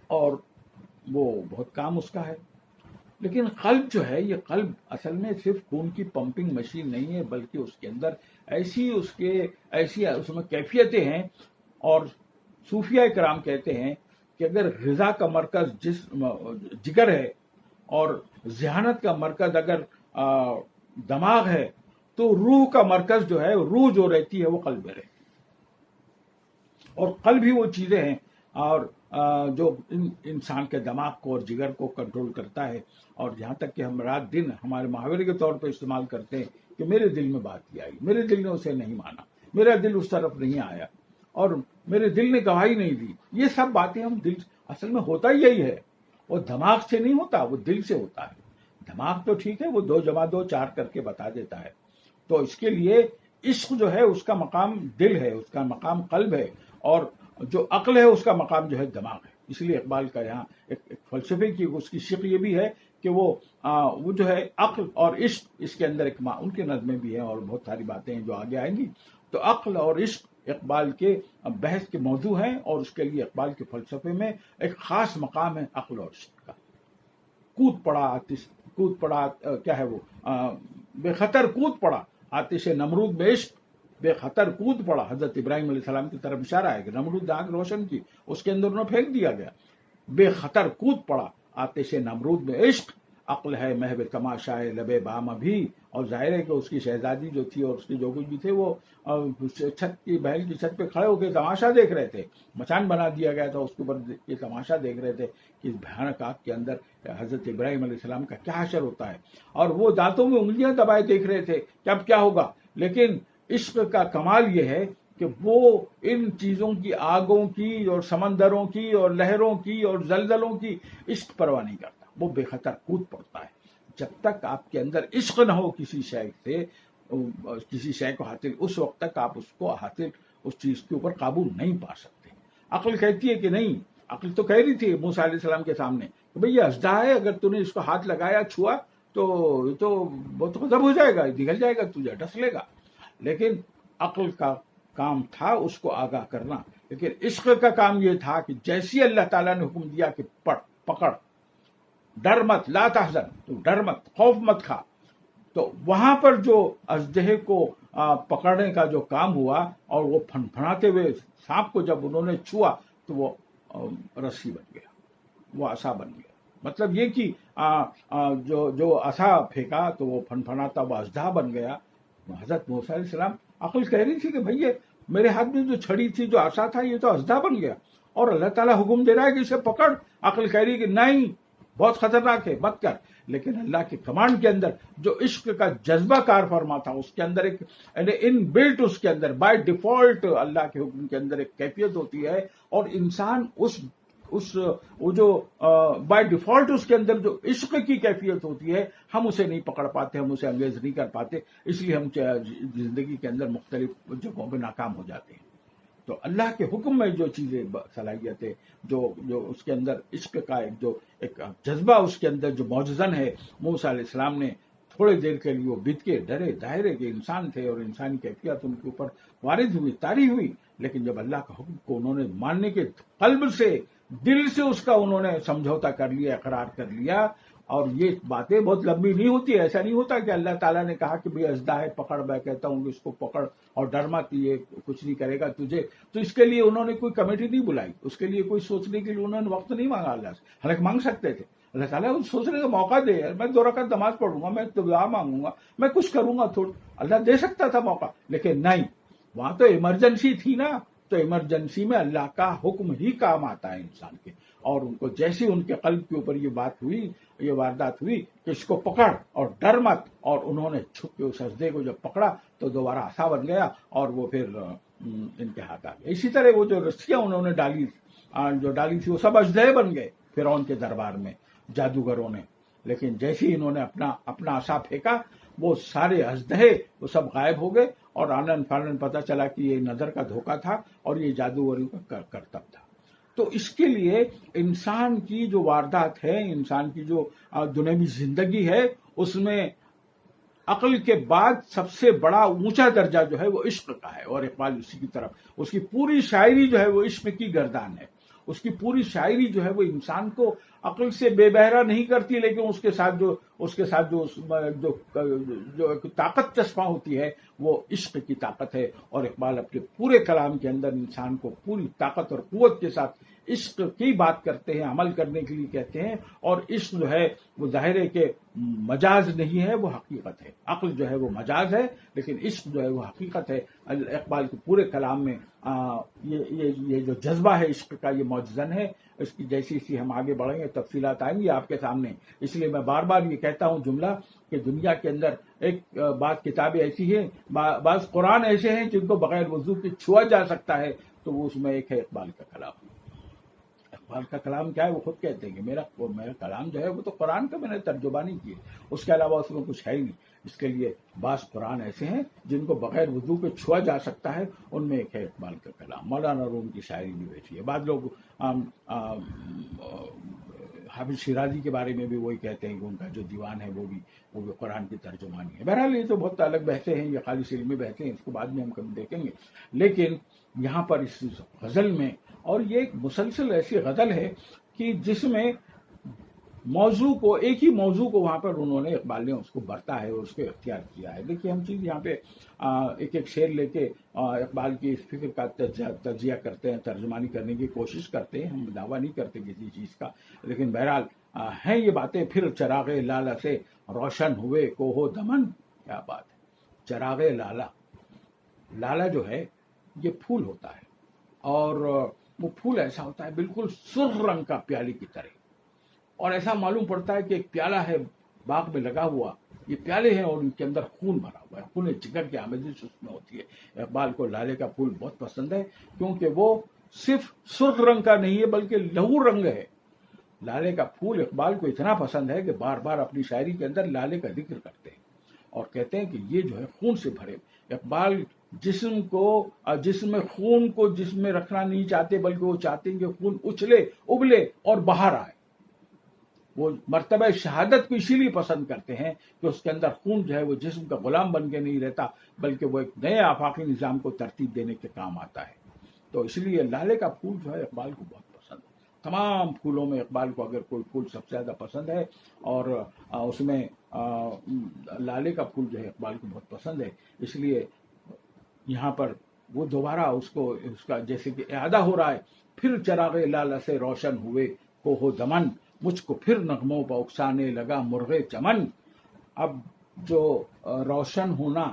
اور وہ بہت کام اس کا ہے. لیکن قلب جو ہے، یہ قلب اصل میں صرف خون کی پمپنگ مشین نہیں ہے، بلکہ اس کے اندر ایسی اس میں کیفیتیں ہیں. اور صوفیہ کرام کہتے ہیں کہ اگر غذا کا مرکز جگر ہے اور ذہانت کا مرکز اگر دماغ ہے، تو روح کا مرکز جو ہے، روح جو رہتی ہے وہ قلب میں رہتی ہے. اور قلب ہی وہ چیزیں ہیں اور جو انسان کے دماغ کو اور جگر کو کنٹرول کرتا ہے. اور جہاں تک کہ ہم رات دن ہمارے محاورے کے طور پہ استعمال کرتے ہیں کہ میرے دل میں بات یہ آئی، میرے دل نے اسے نہیں مانا، میرا دل اس طرف نہیں آیا اور میرے دل نے گواہی نہیں دی. یہ سب باتیں ہم دل اصل میں ہوتا یہی ہے، وہ دماغ سے نہیں ہوتا، وہ دل سے ہوتا ہے. دماغ تو ٹھیک ہے، وہ 2 + 2 4 کر کے بتا دیتا ہے. تو اس کے لیے عشق جو ہے اس کا مقام دل ہے، اس کا مقام قلب ہے، اور جو عقل ہے اس کا مقام جو ہے دماغ ہے. اس لیے اقبال کا یہاں ایک فلسفے کی اس کی شکل یہ بھی ہے کہ وہ جو ہے عقل اور عشق، اس کے اندر ایک ان کے نظمیں بھی ہیں اور بہت ساری باتیں ہیں جو آگے آئیں گی. تو عقل اور عشق اقبال کے بحث کے موضوع ہیں، اور اس کے لیے اقبال کے فلسفے میں ایک خاص مقام ہے عقل اور عشق کا. کود پڑا کیا ہے وہ بے خطر کود پڑا آتش نمرود میں عشق، بے خطر کود پڑا. حضرت ابراہیم علیہ السلام کی طرف اشارہ ہے کہ نمرود نے آگ روشن کی، اس کے اندر انہیں پھینک دیا گیا. بے خطر کود پڑا آتش نمرود میں عشق، عقل ہے محو تماشائے لبے بام ابھی. اور ظاہر ہے کہ اس کی شہزادی جو تھی اور اس کے جو کچھ بھی تھے وہ بحل کی چھت پہ کھڑے ہو کے تماشا دیکھ رہے تھے. مچان بنا دیا گیا تھا اس کے اوپر، یہ تماشا دیکھ رہے تھے کہ اس بھیانک آگ کے اندر حضرت ابراہیم علیہ السلام کا کیا حشر ہوتا ہے. اور وہ دانتوں میں انگلیاں دبائے دیکھ رہے تھے کہ اب کیا ہوگا. لیکن عشق کا کمال یہ ہے کہ وہ ان چیزوں کی، آگوں کی اور سمندروں کی اور لہروں کی اور زلزلوں کی عشق پرواہ نہیں کرتا. وہ بے خطر کود پڑتا ہے. جب تک آپ کے اندر عشق نہ ہو کسی شے کو حاصل، اس وقت تک آپ اس چیز کے اوپر قابو نہیں پا سکتے. عقل کہتی ہے کہ نہیں، عقل تو کہہ رہی تھی موسیٰ علیہ السلام کے سامنے کہ بھئی یہ اژدہا ہے، اگر تو نے اس کو ہاتھ لگایا، چھوا تو بہت غضب ہو جائے گا، نگل جائے گا، تجھے ڈس لے گا. لیکن عقل کا کام تھا اس کو آگاہ کرنا. لیکن عشق کا کام یہ تھا کہ جیسی اللہ تعالیٰ نے حکم دیا کہ پکڑ، ڈر مت، لا تحزن، تو ڈر مت، خوف مت کھا. تو وہاں پر جو اژدہے کو پکڑنے کا جو کام ہوا اور وہ پھنپھناتے ہوئے سانپ کو جب انہوں نے چھوا تو وہ رسی بن گیا، وہ عصا بن گیا. مطلب یہ کہ جو عصا پھینکا تو وہ پھنپھناتا وہ اژدہا بن گیا. حضرت موسیٰ علیہ السلام عقل کہہ رہی تھی کہ بھئی یہ میرے ہاتھ میں جو چھڑی تھی، جو عصا تھا، یہ تو اژدہا بن گیا، اور اللہ تعالیٰ حکم دے رہا ہے کہ اسے پکڑ. عقل کہہ رہی کہ نہیں، بہت خطرناک ہے، مت کر. لیکن اللہ کے کمانڈ کے اندر جو عشق کا جذبہ کار فرما تھا، اس کے اندر ایک ان بلٹ، اس کے اندر بائی ڈیفالٹ اللہ کے حکم کے اندر ایک کیفیت ہوتی ہے. اور انسان وہ جو بائی ڈیفالٹ اس کے اندر جو عشق کی کیفیت ہوتی ہے، ہم اسے نہیں پکڑ پاتے، ہم اسے انگیز نہیں کر پاتے. اس لیے ہم زندگی کے اندر مختلف جگہوں پہ ناکام ہو جاتے ہیں. تو اللہ کے حکم میں جو چیزیں صلاحیتیں جو اس کے اندر عشق کا ایک جذبہ اس کے اندر جو موجزن ہے، موسیٰ علیہ السلام نے تھوڑے دیر کے لیے وہ بت کے ڈرے، ظاہر ہے کہ انسان تھے اور انسانی کیفیت ان کے اوپر وارد ہوئی، طاری ہوئی. لیکن جب اللہ کا حکم کو انہوں نے ماننے کے قلب سے، دل سے اس کا انہوں نے سمجھوتا کر لیا، اقرار کر لیا. اور یہ باتیں بہت لمبی نہیں ہوتی، ایسا نہیں ہوتا کہ اللہ تعالیٰ نے کہا کہ بھئی اژدہا ہے، پکڑ، میں کہتا ہوں کہ اس کو پکڑ اور ڈر مت، یہ کچھ نہیں کرے گا تجھے. تو اس کے لیے انہوں نے کوئی کمیٹی نہیں بلائی، اس کے لیے کوئی سوچنے کے لیے انہوں نے وقت نہیں مانگا اللہ سے. حالانکہ مانگ سکتے تھے. اللہ تعالیٰ سوچنے کا موقع دے، میں 2 رکعت نماز پڑھوں گا، میں دعا مانگوں گا، میں کچھ کروں گا تھوڑا. اللہ دے سکتا تھا موقع، لیکن نہیں. وہاں تو ایمرجنسی تھی نا، تو ایمرجنسی میں اللہ کا حکم ہی کام آتا ہے انسان کے. اور ان کو جیسی ان کے قلب کے اوپر یہ بات ہوئی، یہ واردات ہوئی کہ اس کو پکڑ اور ڈر مت، اور انہوں نے چھپ کے اس اژدہے کو جب پکڑا تو دوبارہ عصا بن گیا. اور وہ پھر ان کے ہاتھ آ گیا. اسی طرح وہ جو رسیاں انہوں نے جو ڈالی تھی وہ سب اژدہے بن گئے فرعون کے دربار میں جادوگروں نے. لیکن جیسے ہی انہوں نے اپنا عصا پھینکا وہ سارے اژدہے وہ سب غائب ہو گئے اور آنن فانن پتہ چلا کہ یہ نظر کا دھوکہ تھا اور یہ جادوگریوں کا کرتب تھا. تو اس کے لیے انسان کی جو واردات ہے، انسان کی جو دنیوی زندگی ہے، اس میں عقل کے بعد سب سے بڑا اونچا درجہ جو ہے وہ عشق کا ہے. اور اقبال اسی کی طرف اس کی پوری شاعری جو ہے وہ عشق کی گردان ہے. اس کی پوری شاعری جو ہے وہ انسان کو عقل سے بے بہرا نہیں کرتی، لیکن اس کے ساتھ جو طاقت چسپاں ہوتی ہے وہ عشق کی طاقت ہے. اور اقبال اپنے پورے کلام کے اندر انسان کو پوری طاقت اور قوت کے ساتھ عشق کی بات کرتے ہیں، عمل کرنے کے لیے کہتے ہیں. اور عشق جو ہے وہ ظاہر ہے کہ مجاز نہیں ہے، وہ حقیقت ہے. عقل جو ہے وہ مجاز ہے، لیکن عشق جو ہے وہ حقیقت ہے. اقبال کے پورے کلام میں یہ جو جذبہ ہے عشق کا یہ موجزن ہے. اس کی جیسی ہم آگے بڑھیں گے تفصیلات آئیں گی آپ کے سامنے. اس لیے میں بار بار یہ کہتا ہوں جملہ کہ دنیا کے اندر ایک بعض کتابیں ایسی ہیں، بعض قرآن ایسے ہیں جن کو بغیر وضو کے چھوا جا سکتا ہے، تو وہ اس میں ایک ہے اقبال کا کلام. اقبال کا کلام کیا ہے وہ خود کہتے ہیں کہ میرا کلام جو ہے وہ تو قرآن کا میں نے ترجمہ نہیں کیا، اس کے علاوہ اس میں کچھ ہے ہی نہیں. اس کے لیے بعض قرآن ایسے ہیں جن کو بغیر وضو کے چھوا جا سکتا ہے، ان میں ایک ہے اقبال کا کلام. مولانا روم کی شاعری بھی ویسی ہے. بعض لوگ حافظ شیرازی کے بارے میں بھی وہی کہتے ہیں کہ ان کا جو دیوان ہے وہ بھی قرآن کی ترجمانی ہے. بہرحال یہ تو بہت الگ بحثیں ہیں، یہ خالص علمی بحثیں ہیں، اس کو بعد میں ہم کبھی دیکھیں گے. لیکن یہاں پر اس غزل میں، اور یہ ایک مسلسل ایسی غزل ہے کہ جس میں ایک ہی موضوع کو وہاں پر انہوں نے اقبال نے اس کو برتا ہے اور اس کو اختیار کیا ہے. دیکھیے ہم چیز یہاں پہ ایک شعر لے کے اقبال کی اس فکر کا تجزیہ کرتے ہیں، ترجمانی کرنے کی کوشش کرتے ہیں. ہم دعویٰ نہیں کرتے کسی چیز کا، لیکن بہرحال ہیں یہ باتیں. پھر چراغ لالہ سے روشن ہوئے کوہ دمن. کیا بات ہے! چراغ لالہ جو ہے یہ پھول ہوتا ہے، اور وہ پھول ایسا ہوتا ہے بالکل سرخ رنگ کا پیالے کی طرح، اور ایسا معلوم پڑتا ہے کہ ایک پیالہ ہے باغ میں لگا ہوا، یہ پیالے ہیں اور ان کے اندر خون بھرا ہوا ہے، خون جگر کی آمیزش اس میں ہوتی ہے. اقبال کو لالے کا پھول بہت پسند ہے، کیونکہ وہ صرف سرخ رنگ کا نہیں ہے بلکہ لہو رنگ ہے. لالے کا پھول اقبال کو اتنا پسند ہے کہ بار بار اپنی شاعری کے اندر لالے کا ذکر کرتے ہیں اور کہتے ہیں کہ یہ جو ہے خون سے بھرے. اقبال جسم میں خون کو جسم میں رکھنا نہیں چاہتے، بلکہ وہ چاہتے ہیں کہ خون اچھلے ابلے اور باہر آئے. وہ مرتبہ شہادت کو اسی لیے پسند کرتے ہیں کہ اس کے اندر خون جو ہے وہ جسم کا غلام بن کے نہیں رہتا، بلکہ وہ ایک نئے آفاقی نظام کو ترتیب دینے کے کام آتا ہے. تو اس لیے لالے کا پھول جو ہے اقبال کو بہت پسند ہے. تمام پھولوں میں اقبال کو اگر کوئی پھول سب سے زیادہ پسند ہے، اور اس میں لالے کا پھول جو ہے اقبال کو بہت پسند ہے. اس لیے یہاں پر وہ دوبارہ اس کا جیسے کہ اعادہ ہو رہا ہے. پھر چراغ لالہ سے روشن ہوئے کوہ دمن، مجھ کو پھر نغموں پہ اکسانے لگا مرغ چمن. اب جو روشن ہونا،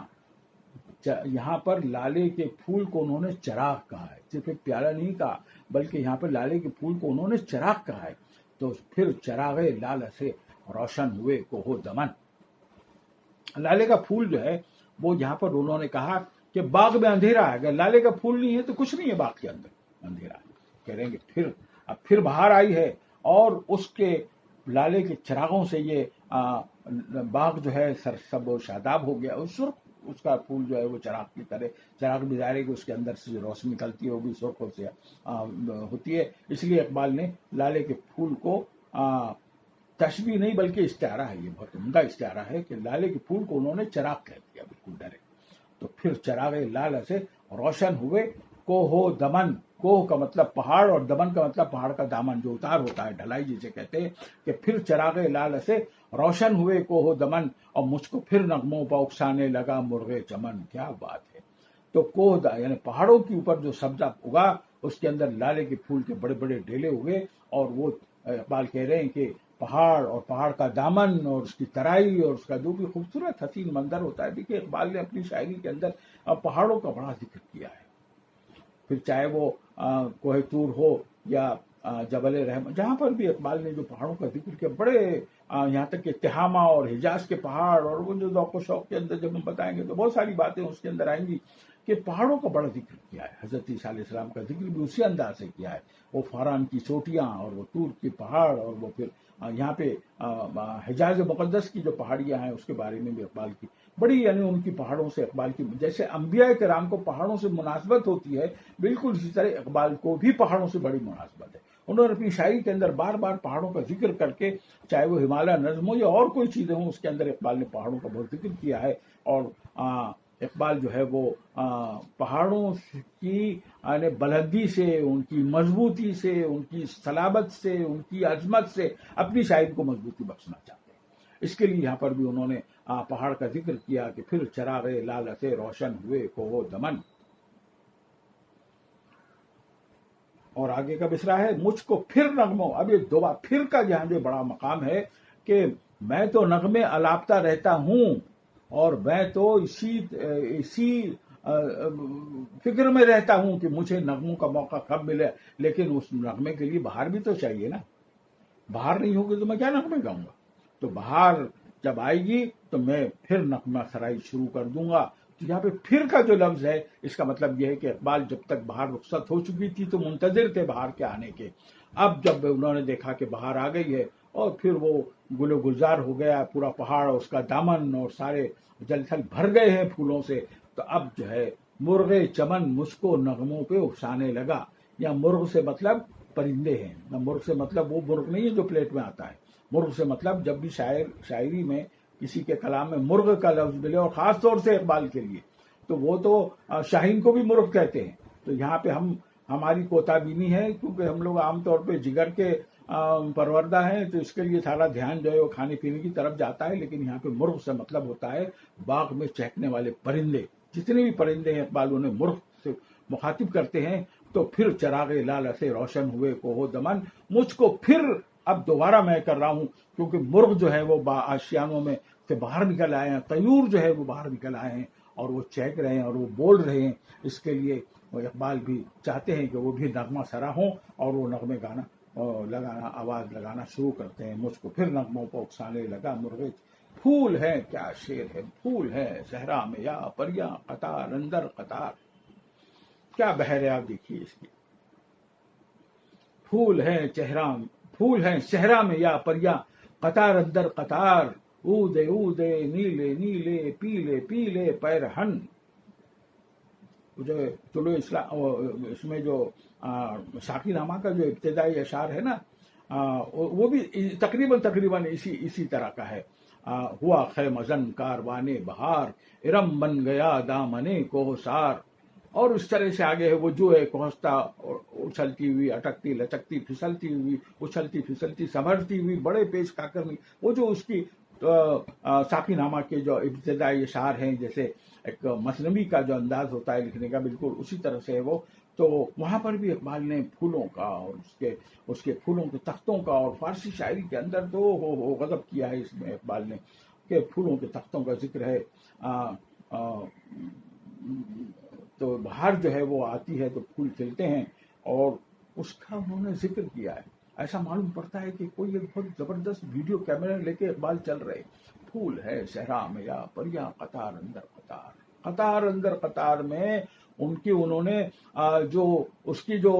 یہاں پر لالے کے پھول کو انہوں نے چراغ کہا ہے، صرف ایک پیالہ نہیں کہا، بلکہ یہاں پر لالے کے پھول کو انہوں نے چراغ کہا ہے. تو پھر چراغ لالہ سے روشن ہوئے کوہ دمن. لالے کا پھول جو ہے وہ یہاں پر انہوں نے کہا کہ باغ میں اندھیرا ہے، اگر لالے کا پھول نہیں ہے تو کچھ نہیں ہے باغ کے اندر، اندھیرا ہے. کہہ رہے ہیں کہ پھر باہر آئی ہے، اور اس کے لالے کے چراغوں سے یہ باغ جو ہے سرسب و شاداب ہو گیا. اس کا پھول جو ہے وہ چراغ کی طرح، چراغ بھی ظاہر ہے کہ اس کے اندر سے جو روشنی نکلتی ہے وہ بھی سرخ سے ہوتی ہے. اس لیے اقبال نے لالے کے پھول کو تشبیہ نہیں بلکہ استعارہ ہے، یہ بہت عمدہ استعارہ ہے کہ لالے کے پھول کو انہوں نے چراغ کہہ دیا بالکل ڈائریکٹ. تو پھر چراغ لالہ سے روشن ہوئے کوہ دمن. کوہ کا مطلب پہاڑ اور دمن کا مطلب پہاڑ کا دامن جو اتار ہوتا ہے، ڈھلائی جسے کہتے ہیں. کہ پھر چراغ لالہ سے روشن ہوئے کوہ دمن، اور مجھ کو پھر نغموں پہ اکسانے لگا مرغ چمن. کیا بات ہے! تو کوہ یعنی پہاڑوں کے اوپر جو سبزہ اگا، اس کے اندر لالے کے پھول کے بڑے بڑے ڈھیلے ہوئے، اور وہ اقبال کہہ رہے ہیں کہ پہاڑ اور پہاڑ کا دامن اور اس کی ترائی اور اس کا جو بھی خوبصورت حسین منظر ہوتا ہے. دیکھیے اقبال نے اپنی شاعری کے اندر پہاڑوں کا بڑا ذکر کیا ہے. پھر چاہے وہ کوہ طور ہو یا جبل رحمت، جہاں پر بھی اقبال نے جو پہاڑوں کا ذکر کیا، بڑے یہاں تک کہ تہامہ اور حجاز کے پہاڑ، اور وہ جو ذوق و شوق کے اندر جب ہم بتائیں گے تو بہت ساری باتیں اس کے اندر آئیں گی کہ پہاڑوں کا بڑا ذکر کیا ہے. حضرت عیسیٰ علیہ السلام کا ذکر بھی اسی انداز سے کیا ہے. وہ فاران کی چوٹیاں اور وہ طور کے پہاڑ اور وہ پھر یہاں پہ حجاز مقدس کی جو پہاڑیاں ہیں اس کے بارے میں بھی اقبال کی بڑی، یعنی ان کی پہاڑوں سے اقبال کی، جیسے انبیاء کرام کو پہاڑوں سے مناسبت ہوتی ہے، بالکل اسی طرح اقبال کو بھی پہاڑوں سے بڑی مناسبت ہے. انہوں نے اپنی شاعری کے اندر بار بار پہاڑوں کا ذکر کر کے، چاہے وہ ہمالیہ نظم ہو یا اور کوئی چیزیں ہوں، اس کے اندر اقبال نے پہاڑوں کا بہت ذکر کیا ہے. اور اقبال جو ہے وہ پہاڑوں کی یعنی بلندی سے، ان کی مضبوطی سے، ان کی صلابت سے، ان کی عظمت سے اپنی شاعری کو مضبوطی بخشنا چاہتے ہیں. اس کے لیے یہاں پر بھی انہوں نے پہاڑ کا ذکر کیا کہ پھر چراغ لال سے روشن ہوئے کوہ دمن. اور آگے کا مصرع ہے، مجھ کو پھر نغموں. اب یہ دو بار پھر کا یہاں جو بڑا مقام ہے کہ میں تو نغمے الاپتا رہتا ہوں اور میں تو اسی فکر میں رہتا ہوں کہ مجھے نغموں کا موقع کب ملے، لیکن اس نغمے کے لیے بہار بھی تو چاہیے نا. بہار نہیں ہوگی تو میں کیا نغمے گاؤں گا؟ تو بہار جب آئے گی تو میں پھر نغمہ سرائی شروع کر دوں گا. تو یہاں پہ پھر کا جو لفظ ہے اس کا مطلب یہ ہے کہ اقبال جب تک بہار رخصت ہو چکی تھی تو منتظر تھے بہار کے آنے کے. اب جب انہوں نے دیکھا کہ بہار آ گئی ہے اور پھر وہ گل و گلزار ہو گیا پورا پہاڑ، اس کا دامن اور سارے جل تھل بھر گئے ہیں پھولوں سے، تو اب جو ہے مرغ چمن مجھ کو نغموں پہ اکسانے لگا. یا مرغ سے مطلب پرندے ہیں، نہ مرغ سے مطلب وہ مرغ نہیں ہے جو پلیٹ میں آتا ہے. مرغ سے مطلب جب بھی شاعری میں کسی کے کلام میں مرغ کا لفظ ملے، اور خاص طور سے اقبال کے لیے، تو وہ تو شاہین کو بھی مرغ کہتے ہیں. تو یہاں پہ ہماری کوتا بینی ہے، کیونکہ ہم لوگ عام طور پہ جگر کے پروردہ ہیں، تو اس کے لیے سارا دھیان جو ہے وہ کھانے پینے کی طرف جاتا ہے. لیکن یہاں پہ مرغ سے مطلب ہوتا ہے باغ میں چہکنے والے پرندے. جتنے بھی پرندے ہیں اقبال انہیں مرغ سے مخاطب کرتے ہیں. تو پھر چراغ لال سے روشن ہوئے کوہ دمن، مجھ کو پھر اب دوبارہ میں کر رہا ہوں، کیونکہ مرغ جو ہے وہ آشیانوں میں سے باہر نکل آئے ہیں، طیور جو ہے وہ باہر نکل آئے ہیں اور وہ چہک رہے ہیں اور وہ بول رہے ہیں. اس کے لیے اقبال بھی چاہتے ہیں کہ وہ بھی نغمہ سرا ہوں اور وہ نغمے لگانا آواز لگانا شروع کرتے ہیں. مجھ کو پھر نغموں کو اکسانے لگا مرغ پھول ہیں. کیا شعر ہے! پھول ہے صحرا میں یا پریاں قطار اندر قطار. کیا بحر ہے آپ دیکھیے اس کی. پھول ہیں صحرا میں یا پریاں قطار اندر قطار، اودے اودے نیلے نیلے پیلے پیلے پیرہن. جو طلوع اسلام اس میں جو ساقی نامہ کا جو ابتدائی اشعار ہے نا، وہ بھی تقریباً اسی طرح کا ہے. ہوا خیمہ زن کاروانے بہار، ارم بن گیا دامنے کوہسار. اور اس طرح سے آگے ہے وہ جو ہے کوہستا اچھلتی ہوئی اٹکتی لچکتی پھسلتی ہوئی اچھلتی پھسلتی سنبھرتی ہوئی بڑے پیش کاکر میں. وہ جو اس کی ساقی نامہ کے جو ابتدائی اشعار ہیں، جیسے ایک مثنوی کا جو انداز ہوتا ہے لکھنے کا، بالکل اسی طرح سے ہے وہ. تو وہاں پر بھی اقبال نے پھولوں کا اور اس کے پھولوں کے تختوں کا، اور فارسی شاعری کے اندر تو غضب کیا ہے اس میں اقبال نے کہ پھولوں کے تختوں کا ذکر ہے. تو بہار جو ہے وہ آتی ہے تو پھول کھلتے ہیں، اور اس کا انہوں نے ذکر کیا ہے. ایسا معلوم پڑتا ہے کہ کوئی ایک بہت زبردست ویڈیو کیمرہ لے کے اقبال چل رہے. پھول ہے صحرا میں یا پریاں قطار اندر قطار. قطار اندر قطار میں انہوں نے جو اس کی جو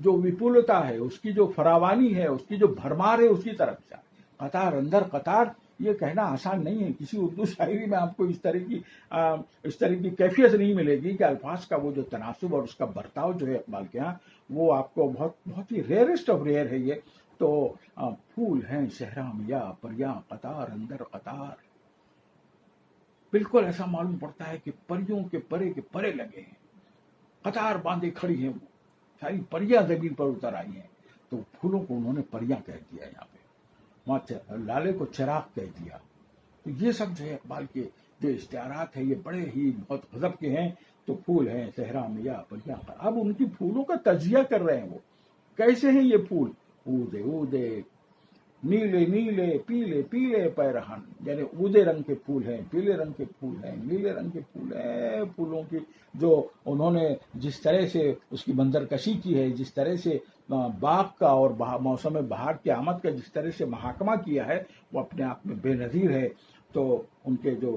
وپولتا ہے، اس کی جو فراوانی ہے، اس کی جو بھرمار ہے، اس کی طرف سے قطار اندر قطار. یہ کہنا آسان نہیں ہے. کسی اردو شاعری میں آپ کو اس طرح کی کیفیت نہیں ملے گی کہ الفاظ کا وہ جو تناسب اور اس کا برتاؤ جو ہے اقبال کے ہاں، وہ آپ کو بہت ہی ریئرسٹ آف ریئر ہے یہ. تو پھول ہیں صحرا میں یا پریاں قطار اندر قطار. بالکل ایسا معلوم پڑتا ہے کہ پریوں کے پرے لگے ہیں، قطار باندھے کھڑی ہیں، ساری پریاں زمین پر اتر آئی ہیں. تو پھولوں کو انہوں نے پریاں کہہ دیا، یہاں پہ وہاں لالے کو چراغ کہہ دیا. تو یہ سب جو ہے اقبال کے جو اشتہارات ہیں یہ بڑے ہی بہت غضب کے ہیں. تو پھول ہیں صحرا میں یا پریاں. اب ان کی پھولوں کا تجزیہ کر رہے ہیں. وہ کیسے ہیں یہ پھول؟ اودے اودے نیلے نیلے پیلے پیلے پیرہن. یعنی اودے رنگ کے پھول ہیں، پیلے رنگ کے پھول ہیں، نیلے رنگ کے پھول ہیں. پھولوں کی جو انہوں نے جس طرح سے اس کی منظر کشی کی ہے، جس طرح سے باغ کا اور موسم بہار کی آمد کا جس طرح سے محاکمہ کیا ہے، وہ اپنے آپ میں بے نظیر ہے. تو ان کے جو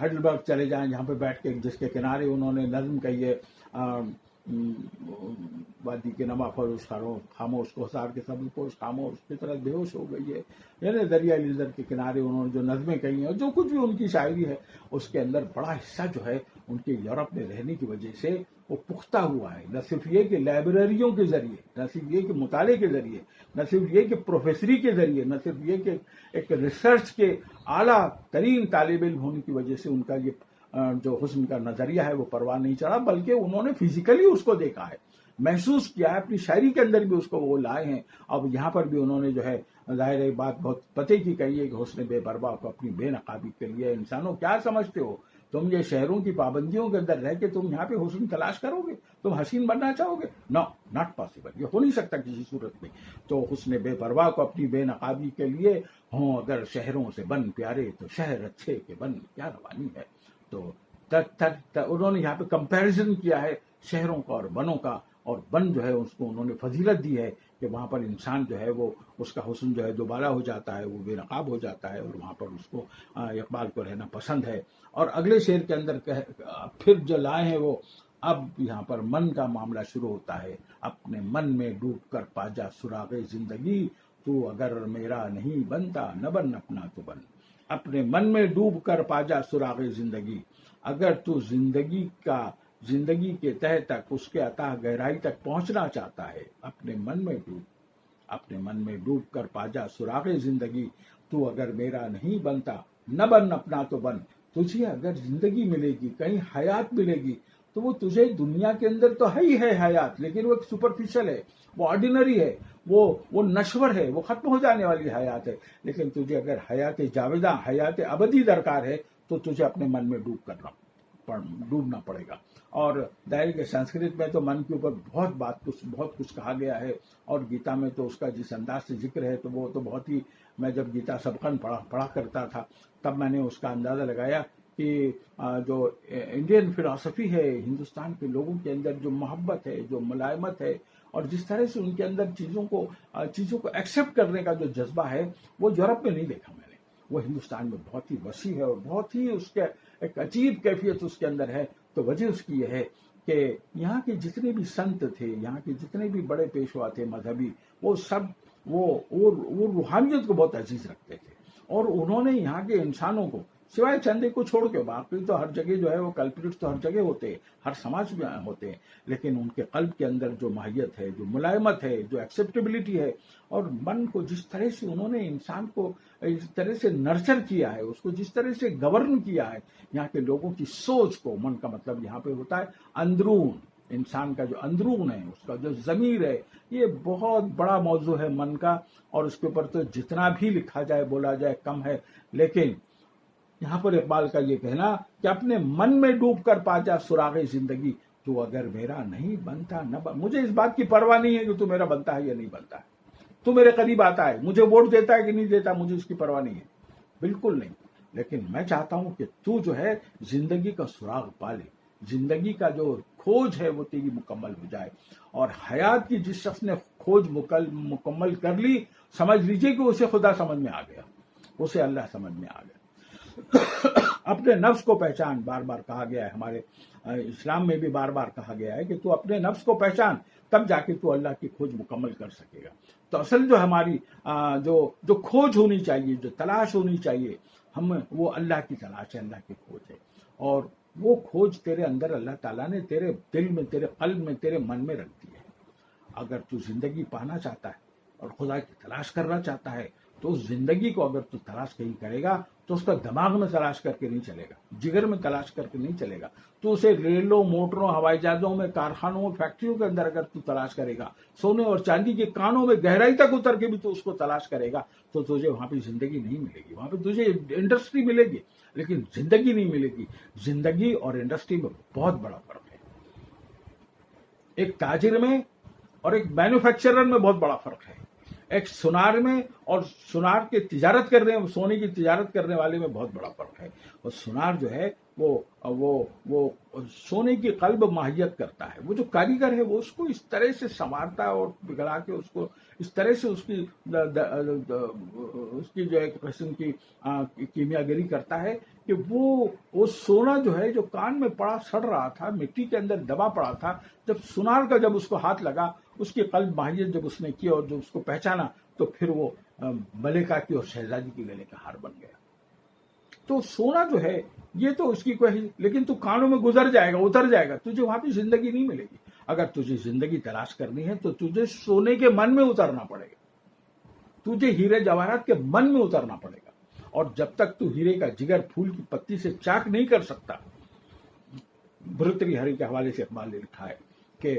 ہائڈلبرگ چلے جائیں جہاں پہ بیٹھ کے جس کے کنارے انہوں نے نظم کہی ہے وادی کے نما فروش خاموش کو سار کے سب پوش خاموش کی طرح بے ہوش ہو گئی ہے. یعنی دریا لیزر کے کنارے انہوں نے جو نظمیں کہی ہیں جو کچھ بھی ان کی شاعری ہے اس کے اندر بڑا حصہ جو ہے ان کے یورپ میں رہنے کی وجہ سے وہ پختہ ہوا ہے. نہ صرف یہ کہ لائبریریوں کے ذریعے، نہ صرف یہ کہ مطالعے کے ذریعے، نہ صرف یہ کہ پروفیسری کے ذریعے، نہ صرف یہ کہ ایک ریسرچ کے اعلیٰ ترین طالب علم ہونے کی وجہ سے ان کا یہ جو حسن کا نظریہ ہے وہ پروان نہیں چڑھا، بلکہ انہوں نے فزیکلی اس کو دیکھا ہے، محسوس کیا ہے، اپنی شاعری کے اندر بھی اس کو وہ لائے ہیں. اب یہاں پر بھی انہوں نے جو ہے ظاہر ہے بات بہت پتے کی کہی ہے کہ حسن بے پرواہ کو اپنی بے نقابی کے لیے انسانوں کیا سمجھتے ہو تم یہ شہروں کی پابندیوں کے اندر رہ کے تم یہاں پہ حسن تلاش کرو گے، تم حسین بننا چاہو گے؟ نو ناٹ پاسبل، یہ ہو نہیں سکتا کسی صورت میں. تو حسن بے پرواہ کو اپنی بے نقابی کے لیے ہوں اگر شہروں سے بن پیارے تو شہر اچھے کے بن کیا روانی ہے. تو انہوں نے یہاں پہ کمپیریزن کیا ہے شہروں کا اور بنوں کا، اور بن جو ہے اس کو انہوں نے فضیلت دی ہے کہ وہاں پر انسان جو ہے وہ اس کا حسن جو ہے دوبالا ہو جاتا ہے، وہ بے نقاب ہو جاتا ہے، اور وہاں پر اس کو اقبال کو رہنا پسند ہے. اور اگلے شعر کے اندر پھر جو لائے ہیں وہ اب یہاں پر من کا معاملہ شروع ہوتا ہے. اپنے من میں ڈوب کر پا جا سراغ زندگی، تو اگر میرا نہیں بنتا نہ بن اپنا تو بن. اپنے من میں ڈوب کر پا جا سراغ زندگی، اگر تو زندگی کے تہ تک اس کے عطا گہرائی تک پہنچنا چاہتا ہے، اپنے من میں ڈوب کر پا جا سراغ زندگی، تو اگر میرا نہیں بنتا نہ بن اپنا تو بن. تجھے اگر زندگی ملے گی، کہیں حیات ملے گی، تو وہ تجھے دنیا کے اندر تو ہے ہی ہے حیات، لیکن وہ ایک سپرفیشل ہے، وہ آرڈینری ہے، وہ نشور ہے، وہ ختم ہو جانے والی حیات ہے. لیکن تجھے اگر حیات جاویدہ، حیات ابدی درکار ہے تو تجھے اپنے من میں ڈوبنا پڑے گا. اور ظاہر کہ سنسکرت میں تو من کے اوپر بہت کچھ کہا گیا ہے، اور گیتا میں تو اس کا جس انداز سے ذکر ہے تو وہ تو بہت ہی، میں جب گیتا سبقن پڑھا کرتا تھا تب میں نے اس کا اندازہ لگایا کہ جو انڈین فلسفی ہے، ہندوستان کے لوگوں کے اندر جو محبت ہے، جو ملائمت ہے، اور جس طرح سے ان کے اندر چیزوں کو ایکسیپٹ کرنے کا جو جذبہ ہے، وہ یورپ میں نہیں دیکھا میں نے. وہ ہندوستان میں بہت ہی وسیع ہے، اور بہت ہی اس کے ایک عجیب کیفیت اس کے اندر ہے. تو وجہ اس کی یہ ہے کہ یہاں کے جتنے بھی سنت تھے، یہاں کے جتنے بھی بڑے پیشوا تھے مذہبی، وہ سب وہ روحانیت کو بہت عزیز رکھتے تھے. اور انہوں نے یہاں کے انسانوں کو سوائے چندے کو چھوڑ کے، باقی تو ہر جگہ جو ہے وہ کلپریٹس تو ہر جگہ ہوتے ہیں، ہر سماج میں ہوتے ہیں، لیکن ان کے قلب کے اندر جو ماہیت ہے، جو ملائمت ہے، جو ایکسیپٹیبلٹی ہے، اور من کو جس طرح سے انہوں نے انسان کو اس طرح سے نرچر کیا ہے، اس کو جس طرح سے گورن کیا ہے، یہاں کے لوگوں کی سوچ کو، من کا مطلب یہاں پہ ہوتا ہے اندرون، انسان کا جو اندرون ہے، اس کا جو ضمیر ہے، یہ بہت بڑا موضوع ہے من کا. اور اس کے اوپر تو جتنا بھی لکھا جائے بولا جائے کم ہے. لیکن یہاں پر اقبال کا یہ کہنا کہ اپنے من میں ڈوب کر پا جا سراغ زندگی، تو اگر میرا نہیں بنتا نہ مجھے اس بات کی پرواہ نہیں ہے کہ تو میرا بنتا ہے یا نہیں بنتا ہے، تو میرے قریب آتا ہے، مجھے ووٹ دیتا ہے کہ نہیں دیتا، مجھے اس کی پرواہ نہیں ہے، بالکل نہیں. لیکن میں چاہتا ہوں کہ تو جو ہے زندگی کا سراغ پا لے، زندگی کا جو کھوج ہے وہ تیری مکمل ہو جائے. اور حیات کی جس شخص نے کھوج مکمل کر لی، سمجھ لیجئے کہ اسے خدا سمجھ میں آ گیا، اسے اللہ سمجھ میں آ گیا. اپنے نفس کو پہچان، بار بار کہا گیا ہے، ہمارے اسلام میں بھی بار بار کہا گیا ہے کہ تو اپنے نفس کو پہچان، تب جا کے تو اللہ کی کھوج مکمل کر سکے گا. تو اصل جو ہماری جو کھوج ہونی چاہیے، جو تلاش ہونی چاہیے، وہ اللہ کی تلاش ہے، اللہ کی کھوج ہے. اور وہ کھوج تیرے اندر اللہ تعالیٰ نے تیرے دل میں، تیرے قلب میں، تیرے من میں رکھ دی ہے. اگر تو زندگی پانا چاہتا ہے اور خدا کی تلاش کرنا چاہتا ہے، تو اس زندگی کو اگر تو تلاش کہیں کرے گا تو اس کا دماغ میں تلاش کر کے نہیں چلے گا، جگر میں تلاش کر کے نہیں چلے گا. تو اسے ریلوں، موٹروں، ہوائی جہازوں میں، کارخانوں، فیکٹریوں کے اندر اگر تو تلاش کرے گا، سونے اور چاندی کے کانوں میں گہرائی تک اتر کے بھی تو اس کو تلاش کرے گا، تو تجھے وہاں پہ زندگی نہیں ملے گی. وہاں پہ تجھے انڈسٹری ملے گی لیکن زندگی نہیں ملے گی. زندگی اور انڈسٹری میں بہت بڑا فرق ہے. ایک تاجر میں اور ایک مینوفیکچرر میں بہت بڑا فرق ہے. ایک سونار میں اور سونار کے تجارت کرنے سونے کی تجارت کرنے والے میں بہت بڑا فرق ہے. اور سونار جو ہے وہ سونے کی قلب ماہیت کرتا ہے. وہ جو کاریگر ہے وہ اس کو اس طرح سے سنوارتا ہے اور بگڑا کے اس کو اس طرح سے اس کی جو ایک قسم کی کیمیا گری کرتا ہے کہ وہ سونا جو ہے جو کان میں پڑا سڑ رہا تھا, مٹی کے اندر دبا پڑا تھا, جب سونار کا جب اس کو ہاتھ لگا, اس کی قلب ماہیت جب اس نے کی اور جب اس کو پہچانا, تو پھر وہ ملکہ کی اور شہزادی کی گلے کا ہار بن گیا. تو سونا جو ہے یہ تو اس کی کوئی, لیکن تو کانوں میں گزر جائے گا, اتر جائے گا, تجھے وہاں پہ زندگی نہیں ملے گی. اگر تجھے زندگی تلاش کرنی ہے تو تجھے سونے کے من میں اترنا پڑے گا, تجھے ہیرے جواہرات کے من میں اترنا پڑے گا. اور جب تک تو ہیرے کا جگر پھول کی پتی سے چاک نہیں کر سکتا, بھرتری ہری کے حوالے سے اقبال نے لکھا ہے کہ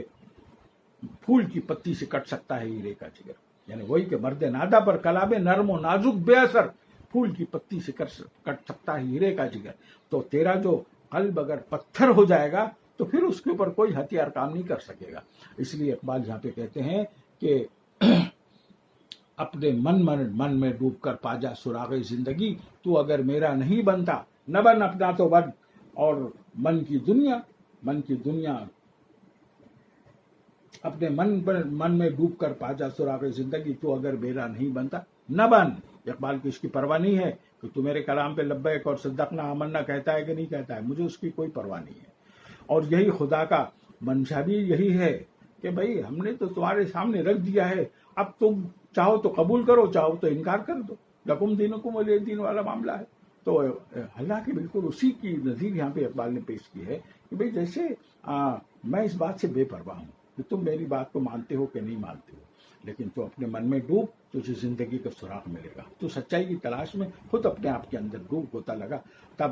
پھول کی پتی سے کٹ سکتا ہے ہیرے کا جگر, یعنی وہی کہ مرد نادا پر کلاب نرم و نازک بے اثر پھول کی پتی سے کٹ سکتا ہے ہیرے کا جگر. تو تیرا جو قلب اگر پتھر ہو جائے گا تو پھر اس کے اوپر کوئی ہتھیار کام نہیں کر سکے گا. اس لیے اقبال یہاں پہ کہتے ہیں کہ اپنے من میں ڈوب کر پا جا سراغ زندگی, تو اگر میرا نہیں بنتا نہ بن اپنا تو بن. اور من کی دنیا اپنے من میں ڈوب کر پا جا سراغ زندگی, تو اگر میرا نہیں بنتا نہ بن. اقبال کی اس کی پرواہ نہیں ہے کہ تو میرے کلام پہ لبیک اور صدقنا آمنا کہتا ہے کہ نہیں کہتا ہے, مجھے اس کی کوئی پرواہ نہیں ہے. اور یہی خدا کا منشا بھی یہی ہے کہ بھائی ہم نے تو تمہارے سامنے رکھ دیا ہے, اب تم چاہو تو قبول کرو, چاہو تو انکار کر دو. لکم دینکم ولی دین والا معاملہ ہے. تو اللہ کی بالکل اسی کی نظیر یہاں پہ اقبال نے پیش کی ہے کہ بھائی جیسے میں اس بات سے بے پرواہ ہوں کہ تم میری بات کو مانتے ہو کہ نہیں مانتے ہو, لیکن تو اپنے من میں ڈوب, تجھے زندگی کا سراغ ملے گا. تو سچائی کی تلاش میں خود اپنے آپ کے اندر ڈوب ہوتا لگا, تب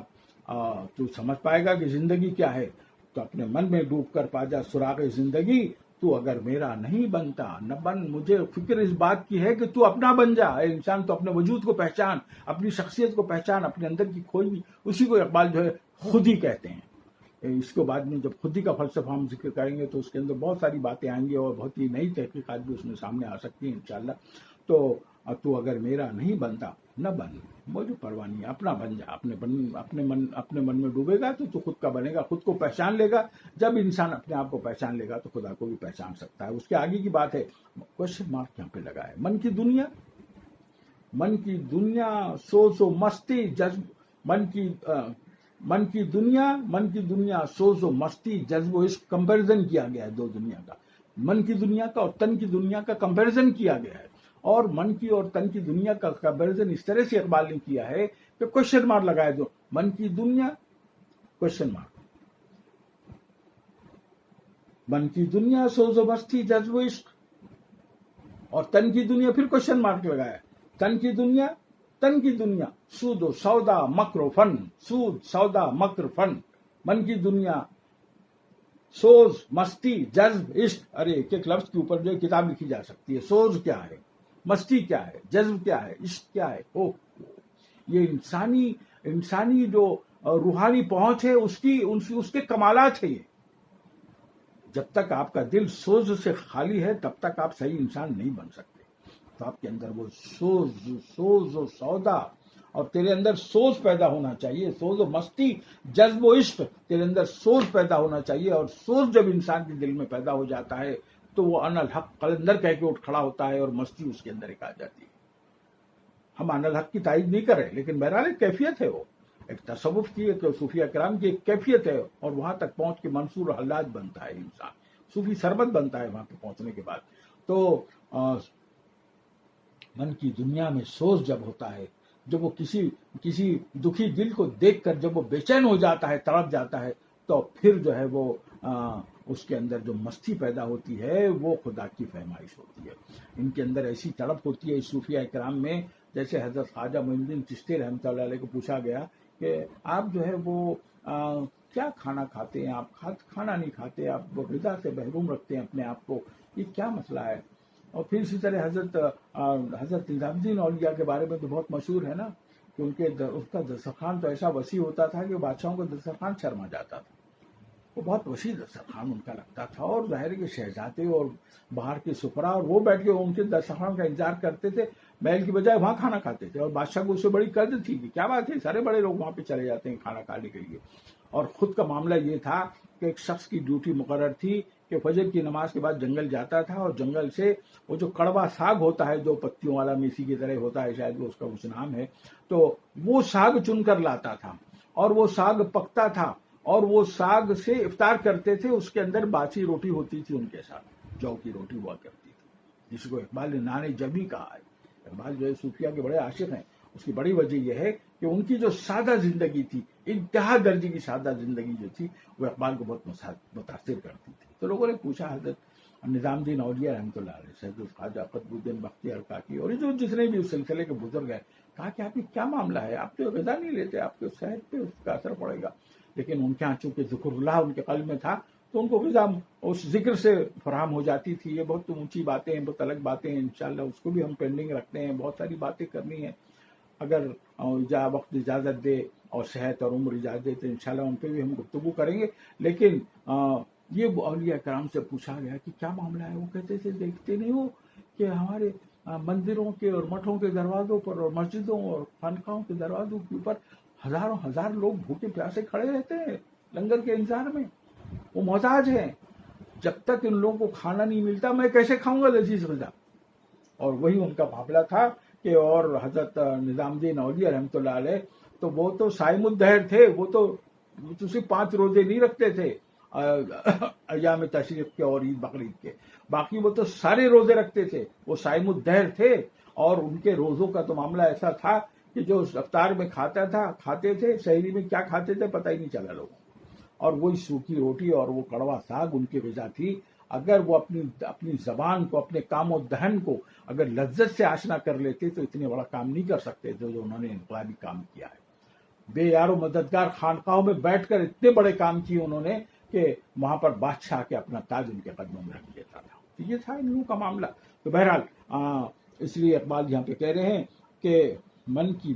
تو سمجھ پائے گا کہ زندگی کیا ہے. تو اپنے من میں ڈوب کر پا جا سراغ زندگی, تو اگر میرا نہیں بنتا نہ بن. مجھے فکر اس بات کی ہے کہ تو اپنا بن جا. اے انسان تو اپنے وجود کو پہچان, اپنی شخصیت کو پہچان, اپنے اندر کی کھوئی بھی, اسی کو اقبال جو ہے خود ہی کہتے ہیں. اس کے بعد میں جب خودی کا فلسفہ ہم ذکر کریں گے تو اس کے اندر بہت ساری باتیں آئیں گی اور بہت ہی نئی تحقیقات بھی اس میں سامنے آ سکتی ہیں انشاءاللہ. تو اگر میرا نہیں بنتا نہ بن, مجھے پرواہ نہیں, اپنا بن جا. اپنے من میں ڈوبے گا تو خود کا بنے گا, خود کو پہچان لے گا. جب انسان اپنے آپ کو پہچان لے گا تو خدا کو بھی پہچان سکتا ہے. اس کے آگے کی بات ہے, کوشچن مارک یہاں پہ لگا ہے. من کی دنیا سوز و مستی جذب, من کی دنیا سوز و مستی جذب و عشق. کمپیریزن کیا گیا ہے دو دنیا کا, من کی دنیا کا اور تن کی دنیا کا کمپیریزن کیا گیا ہے. اور من کی اور تن کی دنیا کا کمپیریزن اس طرح سے اقبال نے کیا ہے کہ کوشچن مارک لگائے دو. من کی دنیا کوشچن مارک, من کی دنیا سوز و مستی جذب و عشق, اور تن کی دنیا پھر کوشچن مارک لگایا. تن کی دنیا سود و سودا مکر و فن, سود سودا مکر فن. من کی دنیا سوز مستی جذب عشق. ارے ایک لفظ کے اوپر جو کتاب لکھی جا سکتی ہے. سوز کیا ہے, مستی کیا ہے, جذب کیا ہے, عشق کیا ہے. یہ انسانی جو روحانی پہنچ ہے اس کے کمالات ہے. یہ جب تک آپ کا دل سوز سے خالی ہے تب تک آپ صحیح انسان نہیں بن سکتے. تو آپ کے اندر وہ سوز و سودا, اور تیرے اندر سوز پیدا ہونا چاہیے, سوز و مستی جذب و عشق, تیرے اندر سوز پیدا ہونا چاہیے. اور سوز جب انسان کے دل میں پیدا ہو جاتا ہے تو وہ ان الحق قلندر کہہ کے اٹھ کھڑا ہوتا ہے, اور مستی اس کے اندر ایک آ جاتی ہے. ہم ان الحق کی تائید نہیں کر رہے, لیکن بہرحال ایک کیفیت ہے, وہ ایک تصوف کی, ایک صوفیہ کرام کی ایک کیفیت ہے, اور وہاں تک پہنچ کے منصور حلاج بنتا ہے انسان, صوفی سربت بنتا ہے وہاں پہ پہنچنے کے بعد. تو من کی دنیا میں سوز جب ہوتا ہے, جب وہ کسی دکھی دل کو دیکھ کر جب وہ بے چین ہو جاتا ہے, تڑپ جاتا ہے, تو پھر جو ہے وہ اس کے اندر جو مستی پیدا ہوتی ہے وہ خدا کی فہمائش ہوتی ہے. ان کے اندر ایسی تڑپ ہوتی ہے اس صوفیہ کرام میں, جیسے حضرت خواجہ معین الدین چشتی رحمۃ اللہ علیہ کو پوچھا گیا کہ آپ جو ہے وہ کیا کھانا کھاتے ہیں, آپ کھانا نہیں کھاتے, آپ غذا سے محروم رکھتے ہیں اپنے آپ کو, یہ کیا مسئلہ ہے. اور پھر اسی طرح حضرت نظام الدین اولیاء کے بارے میں تو بہت مشہور ہے نا کہ اس کا دسترخوان تو ایسا وسیع ہوتا تھا کہ بادشاہوں کا دسترخوان شرما جاتا تھا. وہ بہت وسیع دسترخوان ان کا لگتا تھا، اور ظاہر کے شہزادے اور باہر کے سفرا اور وہ بیٹھ کے ان کے دسترخوان کا انتظار کرتے تھے، محل کی بجائے وہاں کھانا کھاتے تھے، اور بادشاہ کو اس سے بڑی قدر تھی کہ کیا بات ہے، سارے بڑے لوگ وہاں پہ چلے جاتے ہیں کھانا کھانے کے لیے۔ اور خود کا معاملہ یہ تھا کہ ایک شخص کی ڈیوٹی مقرر تھی کہ فجر کی نماز کے بعد جنگل جاتا تھا، اور جنگل سے وہ جو کڑوا ساگ ہوتا ہے جو پتیوں والا میسی کی طرح ہوتا ہے، شاید وہ اس کا کچھ نام ہے، تو وہ ساگ چن کر لاتا تھا، اور وہ ساگ پکتا تھا، اور وہ ساگ سے افطار کرتے تھے۔ اس کے اندر باسی روٹی ہوتی تھی ان کے ساتھ، جو کی روٹی ہوا کرتی تھی، جس کو اقبال نے نان جبی کہا ہے۔ اقبال جو ہے صوفیہ کے بڑے عاشق ہیں، اس کی بڑی وجہ یہ ہے کہ ان کی جو سادہ زندگی تھی، انتہا درجے کی سادہ زندگی جو تھی، وہ اقبال کو بہت متاثر کرتی تھی۔ تو لوگوں نے پوچھا حضرت نظام الدین اولیاء رحمۃ اللہ علیہ، سید خواجہ قطب الدین بختیار کاکی اور جو جتنے بھی اس سلسلے کے بزرگ ہیں، کہا کہ آپ کی کیا معاملہ ہے، آپ تو غذا نہیں لیتے، آپ کے صحت پہ اس کا اثر پڑے گا۔ لیکن ان کے یہاں چونکہ ذکر اللہ ان کے قلب میں تھا، تو ان کو غذا اس ذکر سے فراہم ہو جاتی تھی۔ یہ بہت اونچی باتیں ہیں، بہت الگ باتیں ہیں، انشاءاللہ اس کو بھی ہم پینڈنگ رکھتے ہیں، بہت ساری باتیں کرنی ہیں۔ اگر وقت اجازت دے اور صحت اور عمر اجازت دے تو انشاءاللہ ان پہ بھی ہم گفتگو کریں گے۔ لیکن یہ اولیاء کرام سے پوچھا گیا کہ کیا معاملہ ہے، وہ کہتے تھے دیکھتے نہیں ہو کہ ہمارے مندروں کے اور مٹھوں کے دروازوں پر اور مسجدوں اور خانقاہوں کے دروازوں کے اوپر ہزاروں ہزار لوگ بھوکے پیاسے کھڑے رہتے ہیں لنگر کے انتظار میں، وہ محتاج ہیں، جب تک ان لوگوں کو کھانا نہیں ملتا میں کیسے کھاؤں گا لذیذ غذا۔ اور وہی ان کا معاملہ تھا کہ اور حضرت نظام الدین اولیاء رحمۃ اللہ علیہ تو وہ تو صائم الدہر تھے، وہ تو صرف 5 روزے نہیں رکھتے تھے ایام تشریق کے اور عید بقرعید کے، باقی وہ تو سارے روزے رکھتے تھے، وہ صائم الدہر تھے۔ اور ان کے روزوں کا تو معاملہ ایسا تھا کہ جو افطار میں کھاتے تھے، سحری میں کیا کھاتے تھے پتہ ہی نہیں چلا لوگوں، اور وہی سوکھی روٹی اور وہ کڑوا ساگ ان کی غذا تھی۔ اگر وہ اپنی زبان کو، اپنے کام و دہن کو اگر لذت سے آشنا کر لیتے تو اتنے بڑا کام نہیں کر سکتے جو انہوں نے انقلابی کام کیا ہے۔ بے یار و مددگار خانقاہوں میں بیٹھ کر اتنے بڑے کام کیے انہوں نے کہ وہاں پر بادشاہ کے اپنا تاج ان کے قدموں میں رکھ دیتا تھا۔ تو یہ تھا ان لوگوں کا معاملہ۔ تو بہرحال اس لیے اقبال یہاں پہ کہہ رہے ہیں کہ من کی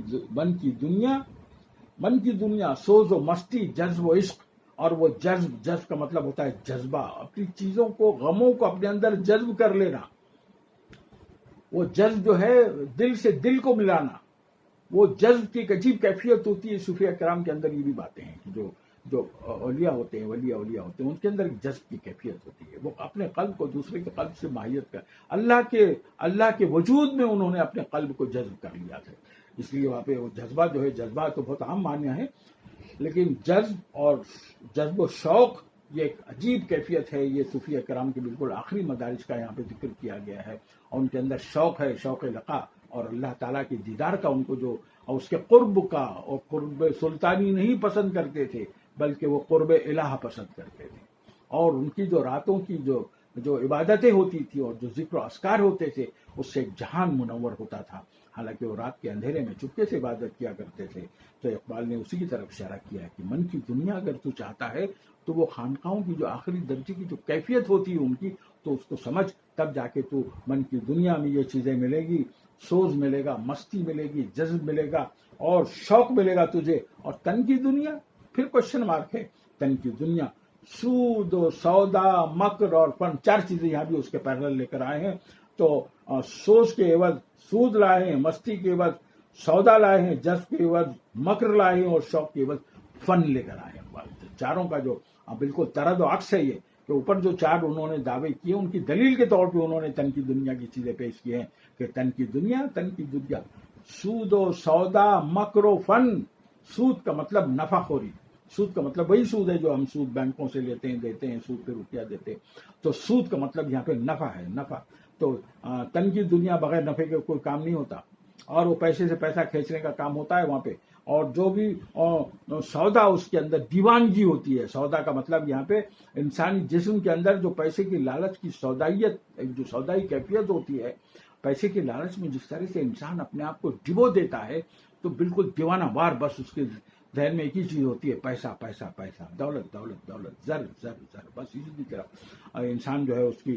دنیا سوز و مستی، جذب و عشق، اور وہ جذب کا مطلب ہوتا ہے جذبہ، اپنی چیزوں کو، غموں کو اپنے اندر جذب کر لینا، وہ جذب جو ہے دل سے دل کو ملانا، وہ جذب کی ایک عجیب کیفیت ہوتی ہے۔ صوفیہ کرام کے اندر یہ بھی باتیں ہیں کہ جو اولیاء ہوتے ہیں، اولیاء ہوتے ہیں، ان کے اندر ایک جذب کی کیفیت ہوتی ہے، وہ اپنے قلب کو دوسرے کے قلب سے ماہیت کر اللہ کے وجود میں انہوں نے اپنے قلب کو جذب کر لیا تھا۔ اس لیے وہاں پہ وہ جذبہ جو ہے، جذبہ تو بہت عام معنی ہے، لیکن جذب و شوق یہ ایک عجیب کیفیت ہے۔ یہ صوفیہ کرام کے بالکل آخری مدارج کا یہاں پہ ذکر کیا گیا ہے، اور ان کے اندر شوق ہے، شوق لقا اور اللہ تعالیٰ کے دیدار کا، ان کو جو اور اس کے قرب کا، اور قرب سلطانی نہیں پسند کرتے تھے بلکہ وہ قرب الہ پسند کرتے تھے۔ اور ان کی جو راتوں کی جو عبادتیں ہوتی تھی اور جو ذکر و اذکار ہوتے تھے، اس سے ایک جہان منور ہوتا تھا، حالانکہ وہ رات کے اندھیرے میں چپکے سے عبادت کیا کرتے تھے۔ تو اقبال نے اسی کی طرف اشارہ کیا ہے کہ من کی دنیا اگر تو چاہتا ہے تو وہ خانقاہوں کی جو آخری درجے کی جو کیفیت ہوتی ہے ان کی، تو اس کو سمجھ، تب جا کے تو من کی دنیا میں یہ چیزیں ملے گی، سوز ملے گا، مستی ملے گی، جذب ملے گا اور شوق ملے گا تجھے۔ اور تن کی دنیا، پھر کوشچن مارک ہے، تن کی دنیا سود و سودا، مکر اور فن، 4 چیزیں یہاں بھی اس کے پیرل لے کر آئے ہیں۔ تو سوز کے عوض سود لائے ہیں، مستی کے عوض سودا لائے ہیں، جذب کے عوض مکر لائے ہیں، اور شوق کے عوض فن لے کر آئے ہیں۔ چاروں کا جو بالکل طرد و عکس ہے یہ، کہ اوپر جو 4 انہوں نے دعوے کیے، ان کی دلیل کے طور پہ انہوں نے تن کی دنیا کی چیزیں پیش کی ہیں کہ تن کی دنیا سود و سودا، مکر و فن۔ سود کا مطلب نفع خوری، سود کا مطلب وہی سود ہے جو ہم سود بینکوں سے لیتے ہیں، دیتے ہیں، سود پہ روپیہ دیتے ہیں۔ تو سود کا مطلب یہاں پہ نفع ہے، نفع۔ تو تن کی دنیا بغیر نفع کے کوئی کام نہیں ہوتا، اور وہ پیسے سے پیسہ کھینچنے کا کام ہوتا ہے وہاں پہ۔ اور جو بھی سودا، اس کے اندر دیوانگی ہوتی ہے۔ سودا کا مطلب یہاں پہ انسانی جسم کے اندر جو پیسے کی لالچ کی سودائیت، جو سودائی کیفیت ہوتی ہے، پیسے کی لالچ میں جس طرح سے انسان اپنے آپ کو ڈبو دیتا ہے، تو بالکل دیوانہ وار بس اس کے ذہن میں ایک ہی چیز ہوتی ہے، پیسہ پیسہ پیسہ، دولت دولت دولت، زر زر زر، بس اسی کی طرف انسان جو ہے اس کی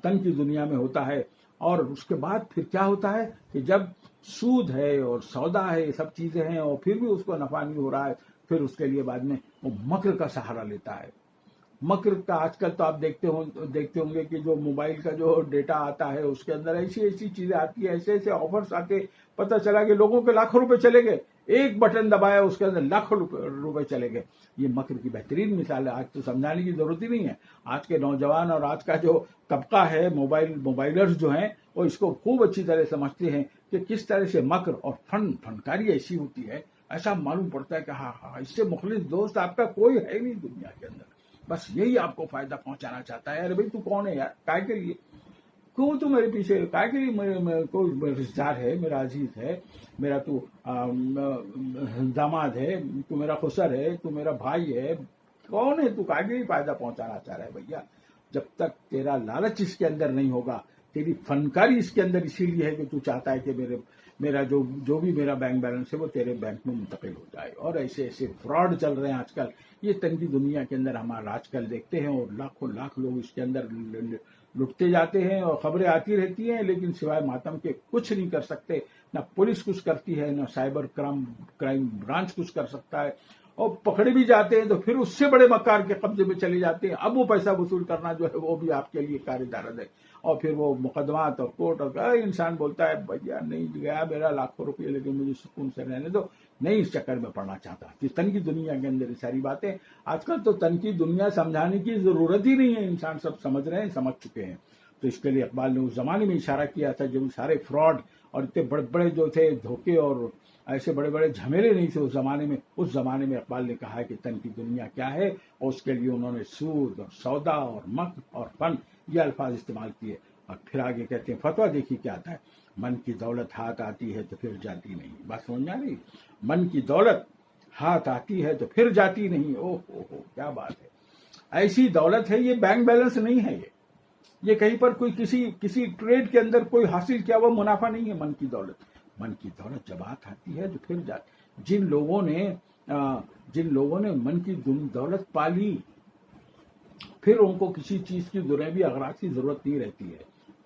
تن کی دنیا میں ہوتا ہے۔ اور اس کے بعد پھر کیا ہوتا ہے کہ جب سود ہے اور سودا ہے، یہ سب چیزیں ہیں، اور پھر بھی اس کو نفع نہیں ہو رہا ہے، پھر اس کے لیے بعد میں وہ مکر کا سہارا لیتا ہے۔ مکر کا آج کل تو آپ دیکھتے ہوں گے کہ جو موبائل کا جو ڈیٹا آتا ہے اس کے اندر ایسی ایسی چیزیں آتی ہیں، ایسے ایسے آفرز آ کے پتہ چلا کہ لوگوں کے لاکھوں روپے چلے گئے، ایک بٹن دبایا اس کے اندر لاکھوں روپے چلے گئے. یہ مکر کی بہترین مثال ہے. آج تو سمجھانے کی ضرورت ہی نہیں ہے. آج کے نوجوان اور آج کا جو طبقہ ہے موبائلرز جو ہیں وہ اس کو خوب اچھی طرح سمجھتے ہیں کہ کس طرح سے مکر اور فنکاری ایسی ہوتی ہے. ایسا معلوم پڑتا ہے کہ ہاں اس سے مخلص دوست آپ کا کوئی ہے نہیں دنیا کے اندر. بس یہی آپ کو فائدہ پہنچانا چاہتا ہے. ارے بھائی تو کون ہے یار، کائے کے لیے کیوں تو میرے پیچھے، کائے کے لیے کوئی رشتہ دار ہے، میرا عزیز ہے، میرا تو داماد ہے، تو میرا خسر ہے، تو میرا بھائی ہے، کون ہے تو، کائے کے لیے فائدہ پہنچانا چاہ رہا ہے بھیا. جب تک تیرا لالچ اس کے اندر نہیں ہوگا، تیری فنکاری اس کے اندر اسی لیے ہے کہ تو چاہتا ہے کہ میرا جو بھی میرا بینک بیلنس ہے وہ تیرے بینک میں منتقل ہو جائے. اور ایسے ایسے فراڈ چل رہے ہیں آج کل. یہ تنگی دنیا کے اندر ہمارا آج کل دیکھتے ہیں، اور لاکھوں لاکھ لوگ اس کے اندر لٹتے جاتے ہیں اور خبریں آتی رہتی ہیں، لیکن سوائے ماتم کے کچھ نہیں کر سکتے. نہ پولیس کچھ کرتی ہے، نہ سائبر کرائم برانچ کچھ کر سکتا ہے. اور پکڑے بھی جاتے ہیں تو پھر اس سے بڑے مکار کے قبضے میں چلے جاتے ہیں. اب وہ پیسہ وصول کرنا جو ہے وہ بھی آپ کے لیے کار دارد ہے. اور پھر وہ مقدمات اور کورٹ اور انسان بولتا ہے بھیا نہیں گیا میرا لاکھوں روپئے، لیکن مجھے سکون سے رہنے دو، نہیں اس چکر میں پڑنا چاہتا. تن کی دنیا کے اندر یہ ساری باتیں آج کل تو تن کی دنیا سمجھانے کی ضرورت ہی نہیں ہے. انسان سب سمجھ رہے ہیں، سمجھ چکے ہیں. تو اس کے لیے اقبال نے اس زمانے میں اشارہ کیا تھا جب سارے فراڈ اور اتنے بڑے بڑے جو تھے دھوکے اور ایسے بڑے بڑے جھمیلے نہیں تھے اس زمانے میں. اس زمانے میں اقبال نے کہا کہ تن کی دنیا کیا ہے، اور اس کے لیے انہوں نے سود اور سودا اور مکر اور فن یہ الفاظ استعمال کیے. اور پھر آگے کہتے ہیں فتویٰ دیکھیے کیا آتا ہے، من کی دولت ہاتھ آتی ہے تو پھر جاتی نہیں. بات سمجھ آ رہی؟ من کی دولت ہاتھ آتی ہے تو پھر جاتی نہیں. اوہ ہو کیا بات ہے. ایسی دولت ہے، یہ بینک بیلنس نہیں ہے، یہ کہیں پر کوئی کسی ٹریڈ کے اندر کوئی حاصل کیا ہوا منافع نہیں ہے. من کی دولت جب ہاتھ آتی ہے تو پھر جاتی. جن لوگوں نے من کی دولت پالی پھر ان کو کسی چیز کی دنیاوی اغراض کی ضرورت نہیں رہتی ہے.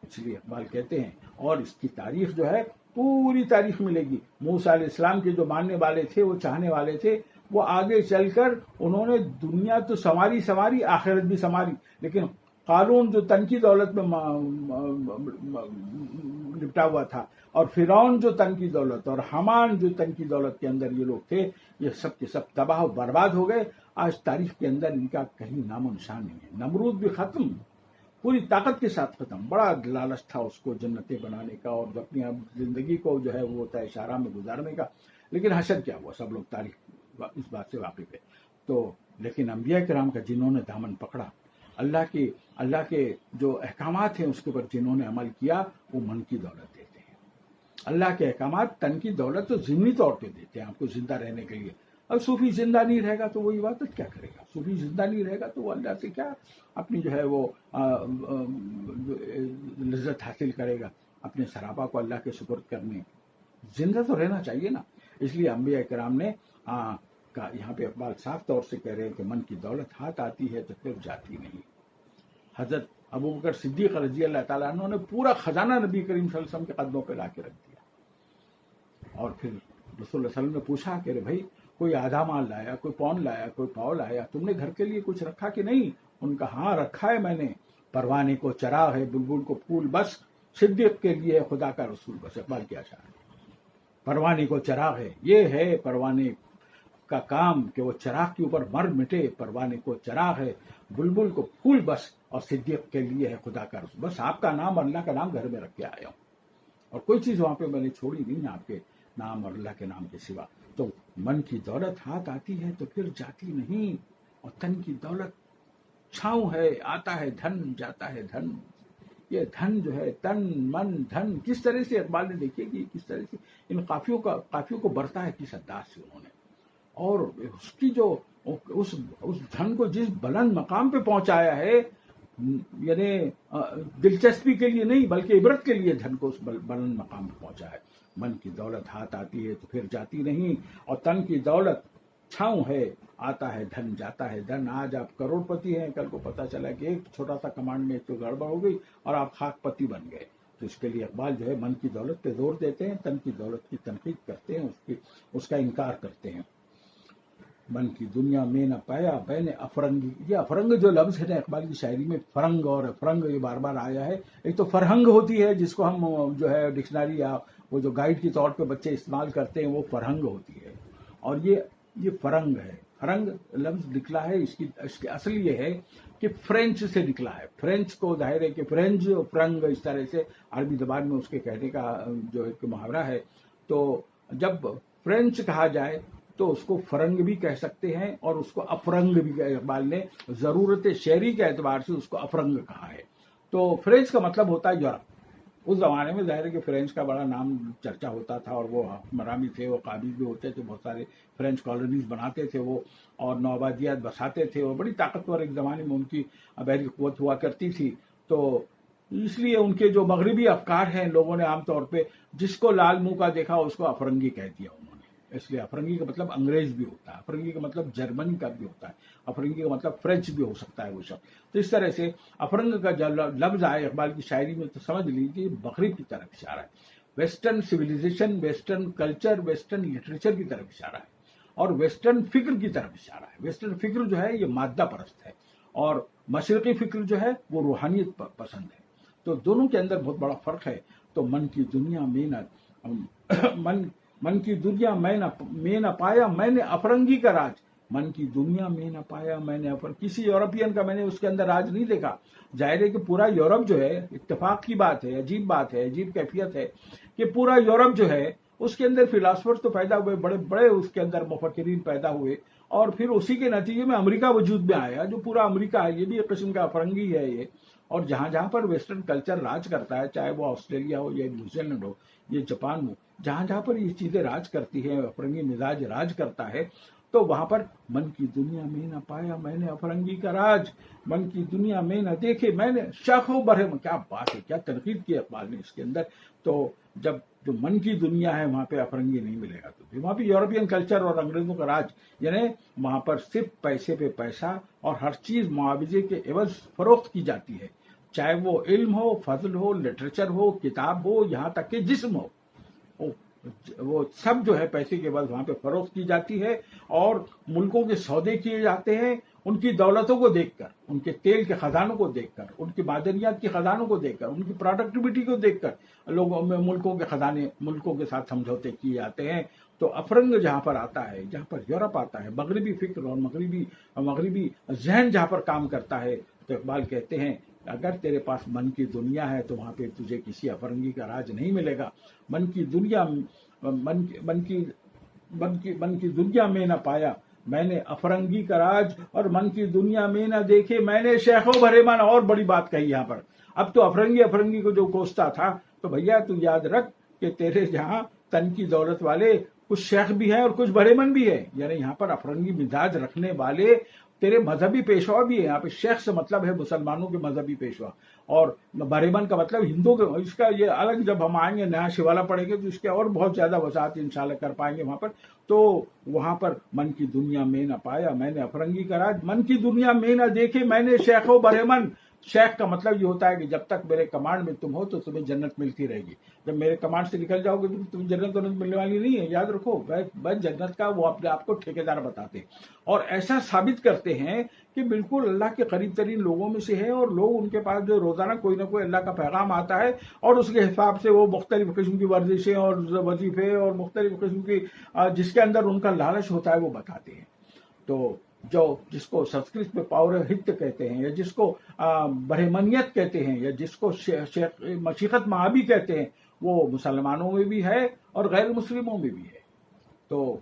اس لیے اقبال کہتے ہیں، اور اس کی تاریخ جو ہے پوری تاریخ ملے گی. موسیٰ علیہ السلام کے جو ماننے والے تھے، وہ چاہنے والے تھے، وہ آگے چل کر انہوں نے دنیا تو سنواری آخرت بھی سنواری، لیکن قارون جو تن کی دولت میں لپٹا ہوا تھا، اور فرعون جو تن کی دولت، اور حمان جو تن کی دولت کے اندر یہ لوگ تھے، یہ سب کے سب تباہ و برباد ہو گئے. آج تاریخ کے اندر ان کا کہیں نام و نشان نہیں ہے. نمرود بھی ختم، پوری طاقت کے ساتھ ختم. بڑا لالچ تھا اس کو جنتیں بنانے کا اور اپنی زندگی کو جو ہے وہ طے شارہ میں گزارنے کا، لیکن حشر کیا ہوا، سب لوگ تاریخ اس بات سے واقف ہے. تو لیکن انبیاء کرام کا جنہوں نے دامن پکڑا، اللہ کے جو احکامات ہیں اس کے اوپر جنہوں نے عمل کیا، وہ من کی دولت دیتے ہیں. اللہ کے احکامات تن کی دولت تو ضمنی طور پہ دیتے ہیں آپ کو زندہ رہنے کے لیے. اب صوفی زندہ نہیں رہے گا تو وہ عبادت کیا کرے گا؟ صوفی زندہ نہیں رہے گا تو وہ اللہ سے کیا اپنی جو ہے وہ لذت حاصل کرے گا؟ اپنے سراپا کو اللہ کے سپرد کرنے زندہ تو رہنا چاہیے نا. اس لیے انبیاء کرام نے یہاں پہ اقبال صاف طور سے کہہ رہے ہیں کہ من کی دولت ہاتھ آتی ہے تو پھر جاتی نہیں. حضرت ابوبکر صدیق رضی اللہ تعالیٰ عنہ نے پورا خزانہ نبی کریم صلی اللہ علیہ وسلم کے قدموں پہ لا کے رکھ دیا. اور پھر رسول اللہ صلی اللہ علیہ وسلم نے پوچھا کہ بھائی کوئی آدھا مال لایا، کوئی پون لایا، کوئی پاؤ لایا، تم نے گھر کے لیے کچھ رکھا کہ نہیں؟ ان کا ہاں رکھا ہے میں نے. پروانے کو چراغ ہے، بلبل کو پھول بس، صدیق کے لیے خدا کا رسول بس. اقبال کیا شاعر ہے. پروانے کو چراغ ہے، یہ ہے پروانے کا کام کہ وہ چراغ کے اوپر مر مٹے. پروانے کو چراغ ہے، بلبل کو پھول بس، اور صدیق کے لیے ہے خدا کا رسول بس. آپ کا نام اور اللہ کا نام گھر میں رکھ کے آیا ہوں، اور کوئی چیز وہاں پہ میں نے چھوڑی نہیں آپ کے نام اور اللہ کے نام کے سوا. تو من کی دولت ہاتھ آتی ہے تو پھر جاتی نہیں، اور تن کی دولت چھاؤں ہے، آتا ہے دھن، جاتا ہے دھن. یہ دھن جو ہے تن من دھن کس طرح سے اقبال نے دیکھیے کہ کس طرح سے ان قافیوں کو برتا ہے کس انداز سے انہوں نے، اور اس کی جو اس دھن کو جس بلند مقام پہ پہنچایا ہے، یعنی دلچسپی کے لیے نہیں بلکہ عبرت کے لیے دھن کو اس بلند مقام پہ پہنچا ہے. من کی دولت ہاتھ آتی ہے تو پھر جاتی نہیں، اور تن کی دولت چھاؤں ہے، آتا ہے دھن، جاتا ہے دھن. آج آپ کروڑ پتی ہیں، کل کو پتہ چلا کہ ایک چھوٹا سا کمانڈ میں تو گڑبڑ ہو گئی اور آپ خاک پتی بن گئے. تو اس کے لیے اقبال جو ہے من کی دولت پہ زور دیتے ہیں، تن کی دولت کی تنقید کرتے ہیں، اس کا انکار کرتے ہیں. من کی دنیا میں نہ پایا میں نے افرنگی. یہ افرنگ جو لفظ ہے نا اقبال کی شاعری میں فرنگ اور افرنگ یہ بار بار آیا ہے. ایک تو فرہنگ ہوتی ہے جس کو ہم جو ہے ڈکشنری یا وہ جو گائیڈ کے طور پہ بچے استعمال کرتے ہیں وہ فرہنگ ہوتی ہے, اور یہ فرنگ ہے. فرنگ لفظ نکلا ہے اس کی اصل یہ ہے کہ فرینچ سے نکلا ہے. فرینچ کو ظاہر ہے کہ فرینچ فرنگ اس طرح سے عربی زبان میں اس کے کہنے کا جو ایک محاورہ ہے. تو جب فرینچ کہا جائے تو اس کو فرنگ بھی کہہ سکتے ہیں اور اس کو افرنگ بھی. اقبال نے ضرورت شعری کے اعتبار سے اس کو افرنگ کہا ہے. تو فرینچ کا مطلب ہوتا ہے یورپ. اس زمانے میں ظاہر ہے کہ فرینچ کا بڑا نام چرچا ہوتا تھا اور وہ حکمران تھے, وہ قابل بھی ہوتے تھے, بہت سارے فرینچ کالونیز بناتے تھے وہ, اور نوآبادیات بساتے تھے, اور بڑی طاقتور ایک زمانے میں ان کی بحری قوت ہوا کرتی تھی. تو اس لیے ان کے جو مغربی افکار ہیں لوگوں نے عام طور پہ جس کو لال منہ کا دیکھا اس کو افرنگی کہہ دیا انہوں نے. اس لیے افرنگی کا مطلب انگریز بھی ہوتا ہے, افرنگی کا مطلب جرمنی کا بھی ہوتا ہے, افرنگی کا مطلب فرینچ بھی ہو سکتا ہے وہ شخص. تو اس طرح سے افرنگ کا جب لفظ آئے اقبال کی شاعری میں تو سمجھ لیجیے مغرب کی طرف اشارہ ہے, western civilization, western culture, western literature کی طرف اشارہ ہے, اور ویسٹرن فکر کی طرف اشارہ ہے. ویسٹرن فکر جو ہے یہ مادہ پرست ہے اور مشرقی فکر جو ہے وہ روحانیت پسند ہے. تو دونوں کے اندر بہت بڑا فرق ہے. تو من کی دنیا میں نہ من کی دنیا میں نہ پایا میں نے افرنگی کا راج. من کی دنیا میں نہ پایا میں نے کسی یورپین کا میں نے اس کے اندر راج نہیں دیکھا. ظاہر ہے کہ پورا یورپ جو ہے, اتفاق کی بات ہے, عجیب بات ہے, عجیب کیفیت ہے کہ پورا یورپ جو ہے اس کے اندر فلاسفر تو پیدا ہوئے, بڑے بڑے اس کے اندر مفکرین پیدا ہوئے, اور پھر اسی کے نتیجے میں امریکہ وجود میں آیا. جو پورا امریکہ ہے یہ بھی ایک قسم کا افرنگی ہے یہ. اور جہاں جہاں پر ویسٹرن کلچر راج کرتا ہے, چاہے وہ آسٹریلیا ہو یا نیوزی لینڈ ہو یا جاپان ہو, جہاں جہاں پر یہ چیزیں راج کرتی ہیں, افرنگی مزاج راج کرتا ہے, تو وہاں پر من کی دنیا میں نہ پایا میں نے افرنگی کا راج, من کی دنیا میں نہ دیکھے میں نے شاخوں برہم. کیا بات ہے, کیا تنقید کی اقبال نے اس کے اندر. تو جب جو من کی دنیا ہے وہاں پہ افرنگی نہیں ملے گا, تو وہاں پہ یورپین کلچر اور انگریزوں کا راج, یعنی وہاں پر صرف پیسے پہ پیسہ اور ہر چیز معاوضے کے عوض فروخت کی جاتی ہے, چاہے وہ علم ہو, فضل ہو, لٹریچر ہو, کتاب ہو, یہاں تک کہ جسم ہو, وہ سب جو ہے پیسے کے بعد وہاں پہ فروخت کی جاتی ہے. اور ملکوں کے سودے کیے جاتے ہیں ان کی دولتوں کو دیکھ کر, ان کے تیل کے خزانوں کو دیکھ کر, ان کی معدنیات کے خزانوں کو دیکھ کر, ان کی پروڈکٹیوٹی کو دیکھ کر لوگوں میں ملکوں کے خزانے ملکوں کے ساتھ سمجھوتے کیے جاتے ہیں. تو افرنگ جہاں پر آتا ہے, جہاں پر یورپ آتا ہے, مغربی فکر اور مغربی ذہن جہاں پر کام کرتا ہے, تو اقبال کہتے ہیں اگر تیرے پاس من کی دنیا ہے تو وہاں پہ تجھے کسی افرنگی کا راج نہیں ملے گا. من کی دنیا میں نہ پایا میں نے افرنگی کا راج, اور من کی دنیا میں نہ دیکھے میں نے شیخوں بھرے من. اور بڑی بات کہی یہاں پر. اب تو افرنگی کو جو کوستا تھا, تو بھیا تو یاد رکھ کہ تیرے جہاں تن کی دولت والے کچھ شیخ بھی ہیں اور کچھ بھرے من بھی ہیں. یعنی یہاں پر افرنگی مزاج رکھنے والے تیرے مذہبی پیشوا بھی ہیں. یہاں پہ شیخ سے مطلب ہے مسلمانوں کے مذہبی پیشوا, اور بریمن کا مطلب ہندو کے. اس کا یہ الگ جب ہم آئیں گے نیا شوالا پڑھیں گے تو اس کے اور بہت زیادہ وضاحت انشاءاللہ کر پائیں گے وہاں پر. تو وہاں پر من کی دنیا میں نہ پایا میں نے افرنگی کا راج, من کی دنیا میں نہ دیکھے میں نے شیخ و بریمن. شیخ کا مطلب یہ ہوتا ہے کہ جب تک میرے کمانڈ میں تم ہو تو تمہیں جنت ملتی رہے گی. جب میرے کمانڈ سے نکل جاؤ گے تو تمہیں جنت ملنے والی نہیں ہے. یاد رکھو, بس جنت کا وہ اپنے آپ کو ٹھیکیدار بتاتے ہیں, اور ایسا ثابت کرتے ہیں کہ بالکل اللہ کے قریب ترین لوگوں میں سے ہے, اور لوگ ان کے پاس جو روزانہ کوئی نہ کوئی اللہ کا پیغام آتا ہے اور اس کے حساب سے وہ مختلف قسم کی ورزشیں اور وظیفے اور مختلف قسم کی جس کے اندر ان کا لالچ ہوتا ہے وہ بتاتے ہیں. تو جس کو سنسکرت میں پاورہت کہتے ہیں, یا جس کو برہمنیت کہتے ہیں, یا جس کو مشیخت معابی کہتے ہیں, وہ مسلمانوں میں بھی ہے اور غیر مسلموں میں بھی ہے. تو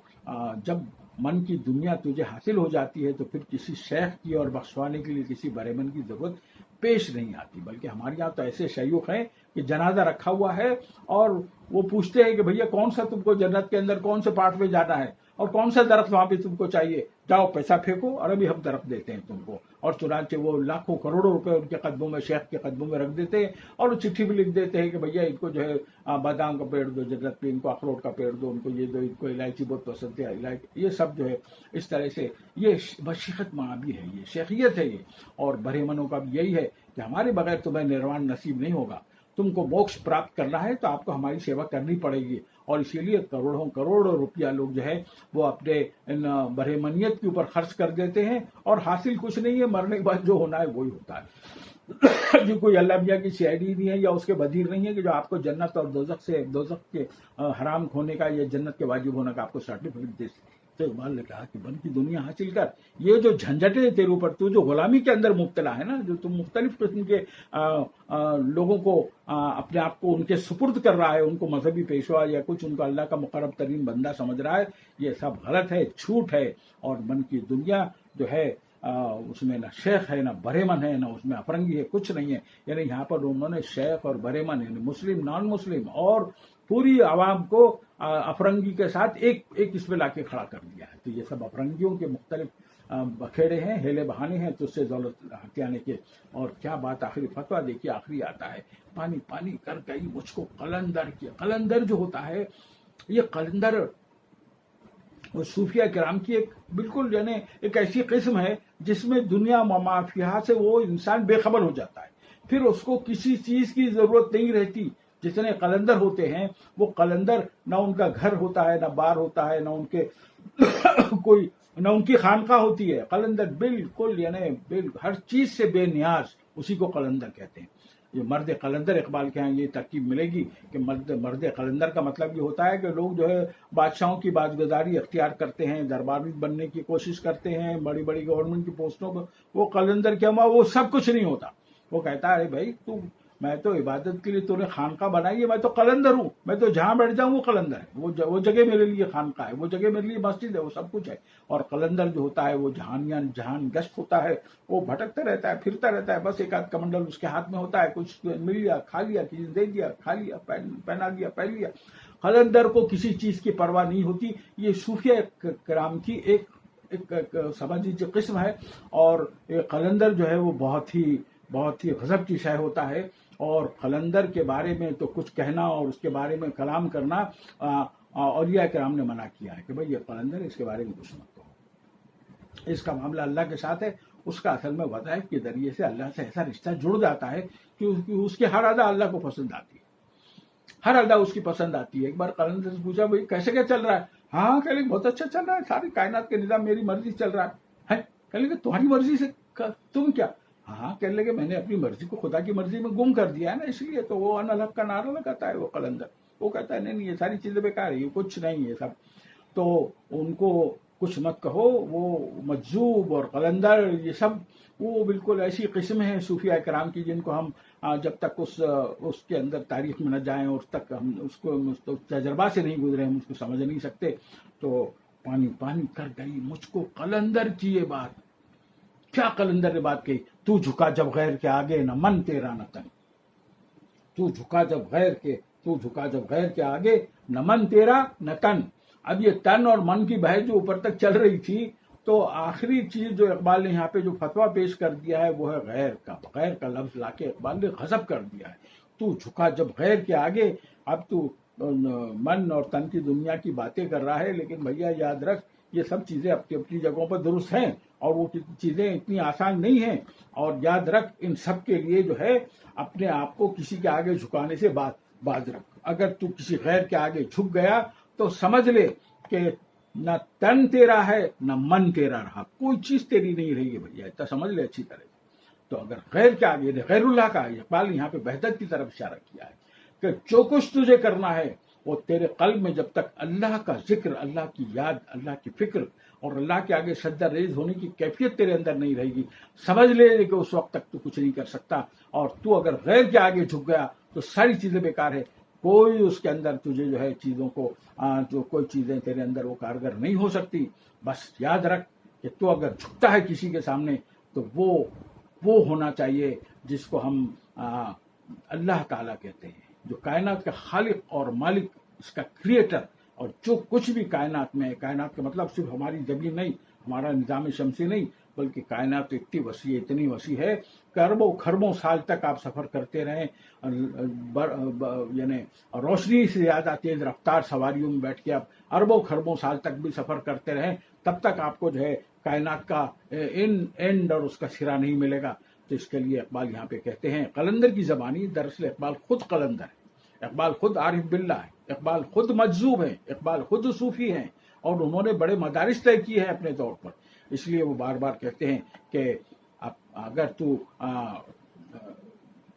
جب من کی دنیا تجھے حاصل ہو جاتی ہے تو پھر کسی شیخ کی اور بخشوانے کے لیے کسی برہمن کی ضرورت پیش نہیں آتی. بلکہ ہمارے یہاں تو ایسے شیوخ ہیں کہ جنازہ رکھا ہوا ہے اور وہ پوچھتے ہیں کہ بھیا کون سا تم کو جنت کے اندر کون سے پارٹ میں جانا ہے اور کون سا درخت وہاں پہ تم کو چاہیے, جاؤ پیسہ پھینکو اور ابھی ہم درخت دیتے ہیں تم کو. اور چنانچہ وہ لاکھوں کروڑوں روپے ان کے قدموں میں, شیخ کے قدموں میں رکھ دیتے ہیں, اور وہ چٹھی بھی لکھ دیتے ہیں کہ بھیا ان کو جو ہے بادام کا پیڑ دو جنت پہ, ان کو اخروٹ کا پیڑ دو, ان کو یہ دو, ان کو الائچی بہت پسند ہے الائچی. یہ سب جو ہے اس طرح سے یہ مشیخت معابی ہے, یہ شیخیت ہے یہ. اور برہمنوں کا بھی یہی ہے کہ ہمارے بغیر تمہیں نروان نصیب نہیں ہوگا, تم کو موکش پراپت کرنا ہے تو آپ کو ہماری سیوا کرنی پڑے گی. اور اسی لیے کروڑوں کروڑ روپیہ لوگ جو ہے وہ اپنے برہمنیت کے اوپر خرچ کر دیتے ہیں، اور حاصل کچھ نہیں ہے، مرنے کے بعد جو ہونا ہے وہی ہوتا ہے۔ جو کوئی اللہ میاں کی سی آئی ڈی نہیں ہے یا اس کے وزیر نہیں ہے کہ جو آپ کو جنت اور دوزخ کے حرام ہونے کا یا جنت کے واجب ہونے کا آپ کو سرٹیفکیٹ دے سکے۔ تو اقبال نے کہا کہ بن کی دنیا حاصل کر، یہ جو جھنجھٹیں تیرے اوپر، تو جو غلامی کے اندر مبتلا ہے نا، جو تم مختلف قسم کے لوگوں کو اپنے آپ کو ان کے سپرد کر رہا ہے، ان کو مذہبی پیشوا یا کچھ ان کو اللہ کا مقرب ترین بندہ سمجھ رہا ہے، یہ سب غلط ہے، جھوٹ ہے۔ اور من کی دنیا جو ہے اس میں نہ شیخ ہے، نہ بریمن ہے، نہ اس میں افرنگی ہے، کچھ نہیں ہے۔ یعنی یہاں پر انہوں نے شیخ اور بریمن یعنی مسلم نان مسلم اور پوری عوام کو افرنگی کے ساتھ ایک اس پہ لا کے کھڑا کر دیا ہے۔ تو یہ سب افرنگیوں کے مختلف بکھیڑے ہیں، ہیلے بہانے ہیں تو اس سے دولت ہتھیانے کے۔ اور کیا بات آخری فتویٰ دیکھیے، آخری آتا ہے، پانی پانی کر گئی مجھ کو قلندر کیا۔ قلندر جو ہوتا ہے، یہ قلندر وہ صوفیہ کرام کی ایک بالکل یعنی ایک ایسی قسم ہے جس میں دنیا مافیہ سے وہ انسان بے خبر ہو جاتا ہے، پھر اس کو کسی چیز کی ضرورت نہیں رہتی۔ جتنے قلندر ہوتے ہیں وہ قلندر نہ ان کا گھر ہوتا ہے، نہ بار ہوتا ہے، نہ ان کے کوئی نہ ان کی خانقاہ ہوتی ہے۔ قلندر بالکل یعنی ہر چیز سے بے نیاز، اسی کو قلندر کہتے ہیں۔ یہ مرد قلندر، اقبال کے ہاں یہ ترکیب ملے گی کہ مرد قلندر کا مطلب یہ ہوتا ہے کہ لوگ جو ہے بادشاہوں کی بازگزاری اختیار کرتے ہیں، درباری بننے کی کوشش کرتے ہیں، بڑی بڑی گورنمنٹ کی پوسٹوں پر۔ وہ قلندر کیا ہوا، وہ سب کچھ نہیں ہوتا۔ وہ کہتا ہے ارے بھائی میں تو عبادت کے لیے تو نے خانقاہ بنائی ہے، میں تو قلندر ہوں، میں تو جہاں بیٹھ جاؤں وہ قلندر ہے، وہ جگہ میرے لیے خانقاہ ہے، وہ جگہ میرے لیے مسجد ہے، وہ سب کچھ ہے۔ اور قلندر جو ہوتا ہے وہ جہان گشت ہوتا ہے، وہ بھٹکتا رہتا ہے، پھرتا رہتا ہے، بس ایک آدھ کمنڈل اس کے ہاتھ میں ہوتا ہے، کچھ مل لیا کھا لیا، کسی دے دیا کھا لیا، پہنا دیا پہن لیا۔ قلندر کو کسی چیز کی پرواہ نہیں ہوتی۔ یہ صوفیہ کرام کی ایک سمجھ لیجیے قسم ہے۔ اور قلندر جو ہے وہ بہت ہی غضب کی شے ہوتا ہے۔ اور قلندر کے بارے میں تو کچھ کہنا اور اس کے بارے میں کلام کرنا اولیاء کرام نے منع کیا ہے کہ بھئی یہ قلندر ہے، اس کے بارے میں کچھ مت کہو۔ اس کا معاملہ اللہ کے ساتھ ہے، اس کا اصل میں وظائف کے ذریعے سے اللہ سے ایسا رشتہ جڑ جاتا ہے کہ اس کی ہر ادا اللہ کو پسند آتی ہے، ہر ادا اس کی پسند آتی ہے۔ ایک بار قلندر سے پوچھا بھئی کیسے کیا چل رہا ہے؟ ہاں کہہ لیں بہت اچھا چل رہا ہے، ساری کائنات کے نظام میری مرضی چل رہا ہے۔ کہہ لیں کہ تمہاری مرضی سے تم کیا؟ ہاں کہنے لگے میں نے اپنی مرضی کو خدا کی مرضی میں گم کر دیا ہے نا، اس لیے تو وہ ان الحق کا نعرہ لگاتا ہے وہ قلندر۔ وہ کہتا ہے نہیں یہ ساری چیزیں بیکار ہے، یہ کچھ نہیں، یہ سب تو ان کو کچھ مت کہو۔ وہ مجذوب اور قلندر یہ سب وہ بالکل ایسی قسم ہیں صوفیہ کرام کی جن کو ہم جب تک اس کے اندر تاریخ میں نہ جائیں اور تک ہم اس کو تجربہ سے نہیں گزرے ہم اس کو سمجھ نہیں سکتے۔ تو پانی پانی کر گئی مجھ کو قلندر کی یہ بات۔ کیا قلندر نے بات کہی؟ تو جھکا جب غیر کے آگے نہ من تیرا نہ تن۔ تو جھکا جب غیر کے آگے نہ من تیرا نہ تن۔ اب یہ تن اور من کی بحث جو اوپر تک چل رہی تھی، تو آخری چیز جو اقبال نے یہاں پہ جو فتویٰ پیش کر دیا ہے وہ ہے غیر کا۔ غیر کا لفظ لا کے اقبال نے غضب کر دیا ہے۔ تو جھکا جب غیر کے آگے، اب تو من اور تن کی دنیا کی باتیں کر رہا ہے، لیکن بھیا یاد رکھ یہ سب چیزیں اپنی اپنی جگہوں پر درست ہیں اور وہ چیزیں اتنی آسان نہیں ہیں۔ اور یاد رکھ ان سب کے لیے جو ہے اپنے آپ کو کسی کے آگے جھکانے سے باز رکھ۔ اگر تو کسی غیر کے آگے جھک گیا تو سمجھ لے کہ نہ تن تیرا ہے نہ من تیرا رہا، کوئی چیز تیری نہیں رہی ہے بھیا، اتنا سمجھ لے اچھی طرح سے۔ تو اگر غیر کے آگے غیر اللہ کا، اقبال نے یہاں پہ وحدت کی طرف اشارہ کیا ہے کہ جو کچھ تجھے کرنا ہے وہ تیرے قلب میں جب تک اللہ کا ذکر، اللہ کی یاد، اللہ کی فکر اور اللہ کے آگے سجدہ ریز ہونے کی کیفیت تیرے اندر نہیں رہے گی، سمجھ لے کہ اس وقت تک تو کچھ نہیں کر سکتا۔ اور تو اگر غیر کے آگے جھک گیا تو ساری چیزیں بیکار ہے، کوئی اس کے اندر تجھے جو ہے چیزوں کو جو کوئی چیزیں تیرے اندر وہ کارگر نہیں ہو سکتی۔ بس یاد رکھ کہ تو اگر جھکتا ہے کسی کے سامنے تو وہ ہونا چاہیے جس کو ہم اللہ تعالیٰ کہتے ہیں، جو کائنات کا خالق اور مالک، اس کا کریٹر، اور جو کچھ بھی کائنات میں ہے۔ کائنات کا مطلب صرف ہماری زمین نہیں، ہمارا نظام شمسی نہیں، بلکہ کائنات اتنی وسیع اتنی وسیع ہے کہ اربوں خربوں سال تک آپ سفر کرتے رہیں، یعنی روشنی سے زیادہ تیز رفتار سواریوں میں بیٹھ کے آپ اربوں خربوں سال تک بھی سفر کرتے رہیں، تب تک آپ کو جو ہے کائنات کا اینڈ اور اس کا سرا نہیں ملے گا۔ تو اس کے لیے اقبال یہاں پہ کہتے ہیں قلندر کی زبانی، دراصل اقبال خود قلندر ہے، اقبال خود عارف باللہ ہے، اقبال خود مجذوب ہیں، اقبال خود صوفی ہیں، اور انہوں نے بڑے مدارس طے کیے ہیں اپنے طور پر. اس لیے وہ بار بار کہتے ہیں کہ اگر تو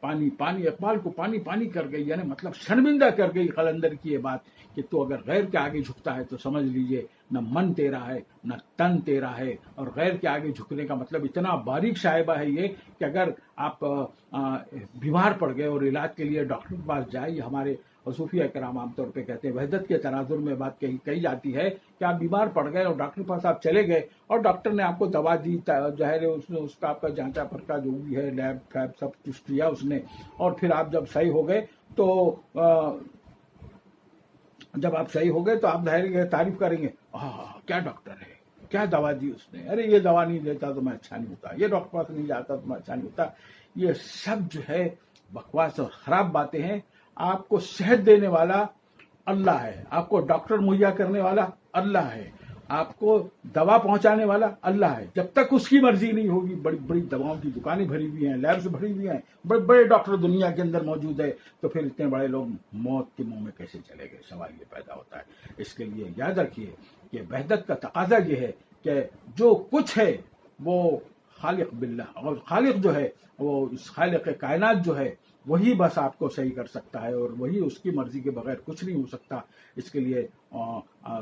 پانی پانی، اقبال کو پانی پانی کر گئی، یعنی مطلب شرمندہ کر گئی قلندر کی یہ بات کہ تو اگر غیر کے آگے جھکتا ہے تو سمجھ لیجئے نہ من تیرا ہے نہ تن تیرا ہے. اور غیر کے آگے جھکنے کا مطلب اتنا باریک شائبہ ہے یہ کہ اگر آپ بیمار پڑ گئے اور علاج کے لیے ڈاکٹر کے پاس جائیں، ہمارے صوفیہ کرام عام طور پہ کہتے ہیں، وحدت کے تناظر میں بات کہی جاتی ہے کہ آپ بیمار پڑ گئے اور ڈاکٹر کے پاس آپ چلے گئے اور ڈاکٹر نے آپ کو دوا دی، ظاہر ہے اس نے اس کا آپ کا جانچا پرکھا جو بھی ہے، لیب فیب سب کچھ کیا اس نے، اور پھر آپ جب صحیح ہو گئے تو آپ ظاہر ہے تعریف کریں گے، کیا ڈاکٹر ہے، کیا دوا دی اس نے، ارے یہ دوا نہیں دیتا تو میں اچھا نہیں ہوتا، یہ ڈاکٹر پاس نہیں جاتا تو میں اچھا نہیں ہوتا. یہ سب جو ہے بکواس اور خراب باتیں ہیں. آپ کو صحت دینے والا اللہ ہے، آپ کو ڈاکٹر مہیا کرنے والا اللہ ہے، آپ کو دوا پہنچانے والا اللہ ہے. جب تک اس کی مرضی نہیں ہوگی، بڑی بڑی دواؤں کی دکانیں بھری ہوئی ہیں، لیبس بھری ہوئی ہیں، بڑے بڑے ڈاکٹر دنیا کے اندر موجود ہے، تو پھر اتنے بڑے لوگ موت کے منہ میں کیسے چلے گئے؟ سوال یہ پیدا ہوتا ہے. اس کے لیے یاد رکھیے کہ وحدت کا تقاضا یہ ہے کہ جو کچھ ہے وہ خالق باللہ، اور خالق جو ہے وہ اس خالق کائنات جو ہے وہی بس آپ کو صحیح کر سکتا ہے، اور وہی اس کی مرضی کے بغیر کچھ نہیں ہو سکتا. اس کے لیے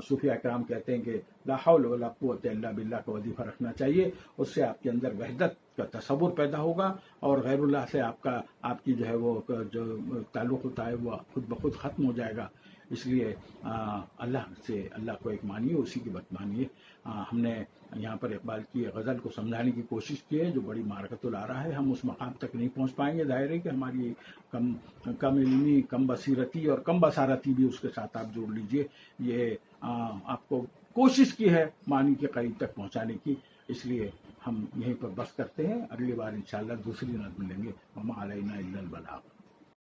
صوفیہ کرام کہتے ہیں کہ لا حول ولا قوت الا باللہ کا وظیفہ رکھنا چاہیے. اس سے آپ کے اندر وحدت کا تصور پیدا ہوگا، اور غیر اللہ سے آپ کی جو ہے وہ جو تعلق ہوتا ہے وہ خود بخود ختم ہو جائے گا. اس لیے اللہ کو ایک مانیے، اسی کی بات مانیے. ہم نے یہاں پر اقبال کی غزل کو سمجھانے کی کوشش کی ہے جو بڑی معرکت الارا ہے. ہم اس مقام تک نہیں پہنچ پائیں گے، ظاہر ہے کہ ہماری کم علمی، کم بصیرتی اور کم بصارتی بھی اس کے ساتھ آپ جوڑ لیجئے. یہ آپ کو کوشش کی ہے معنی کے قریب تک پہنچانے کی. اس لیے ہم یہیں پر بس کرتے ہیں. اگلی بار انشاءاللہ دوسری نظم لیں گے. وما علینا الا البلاغ.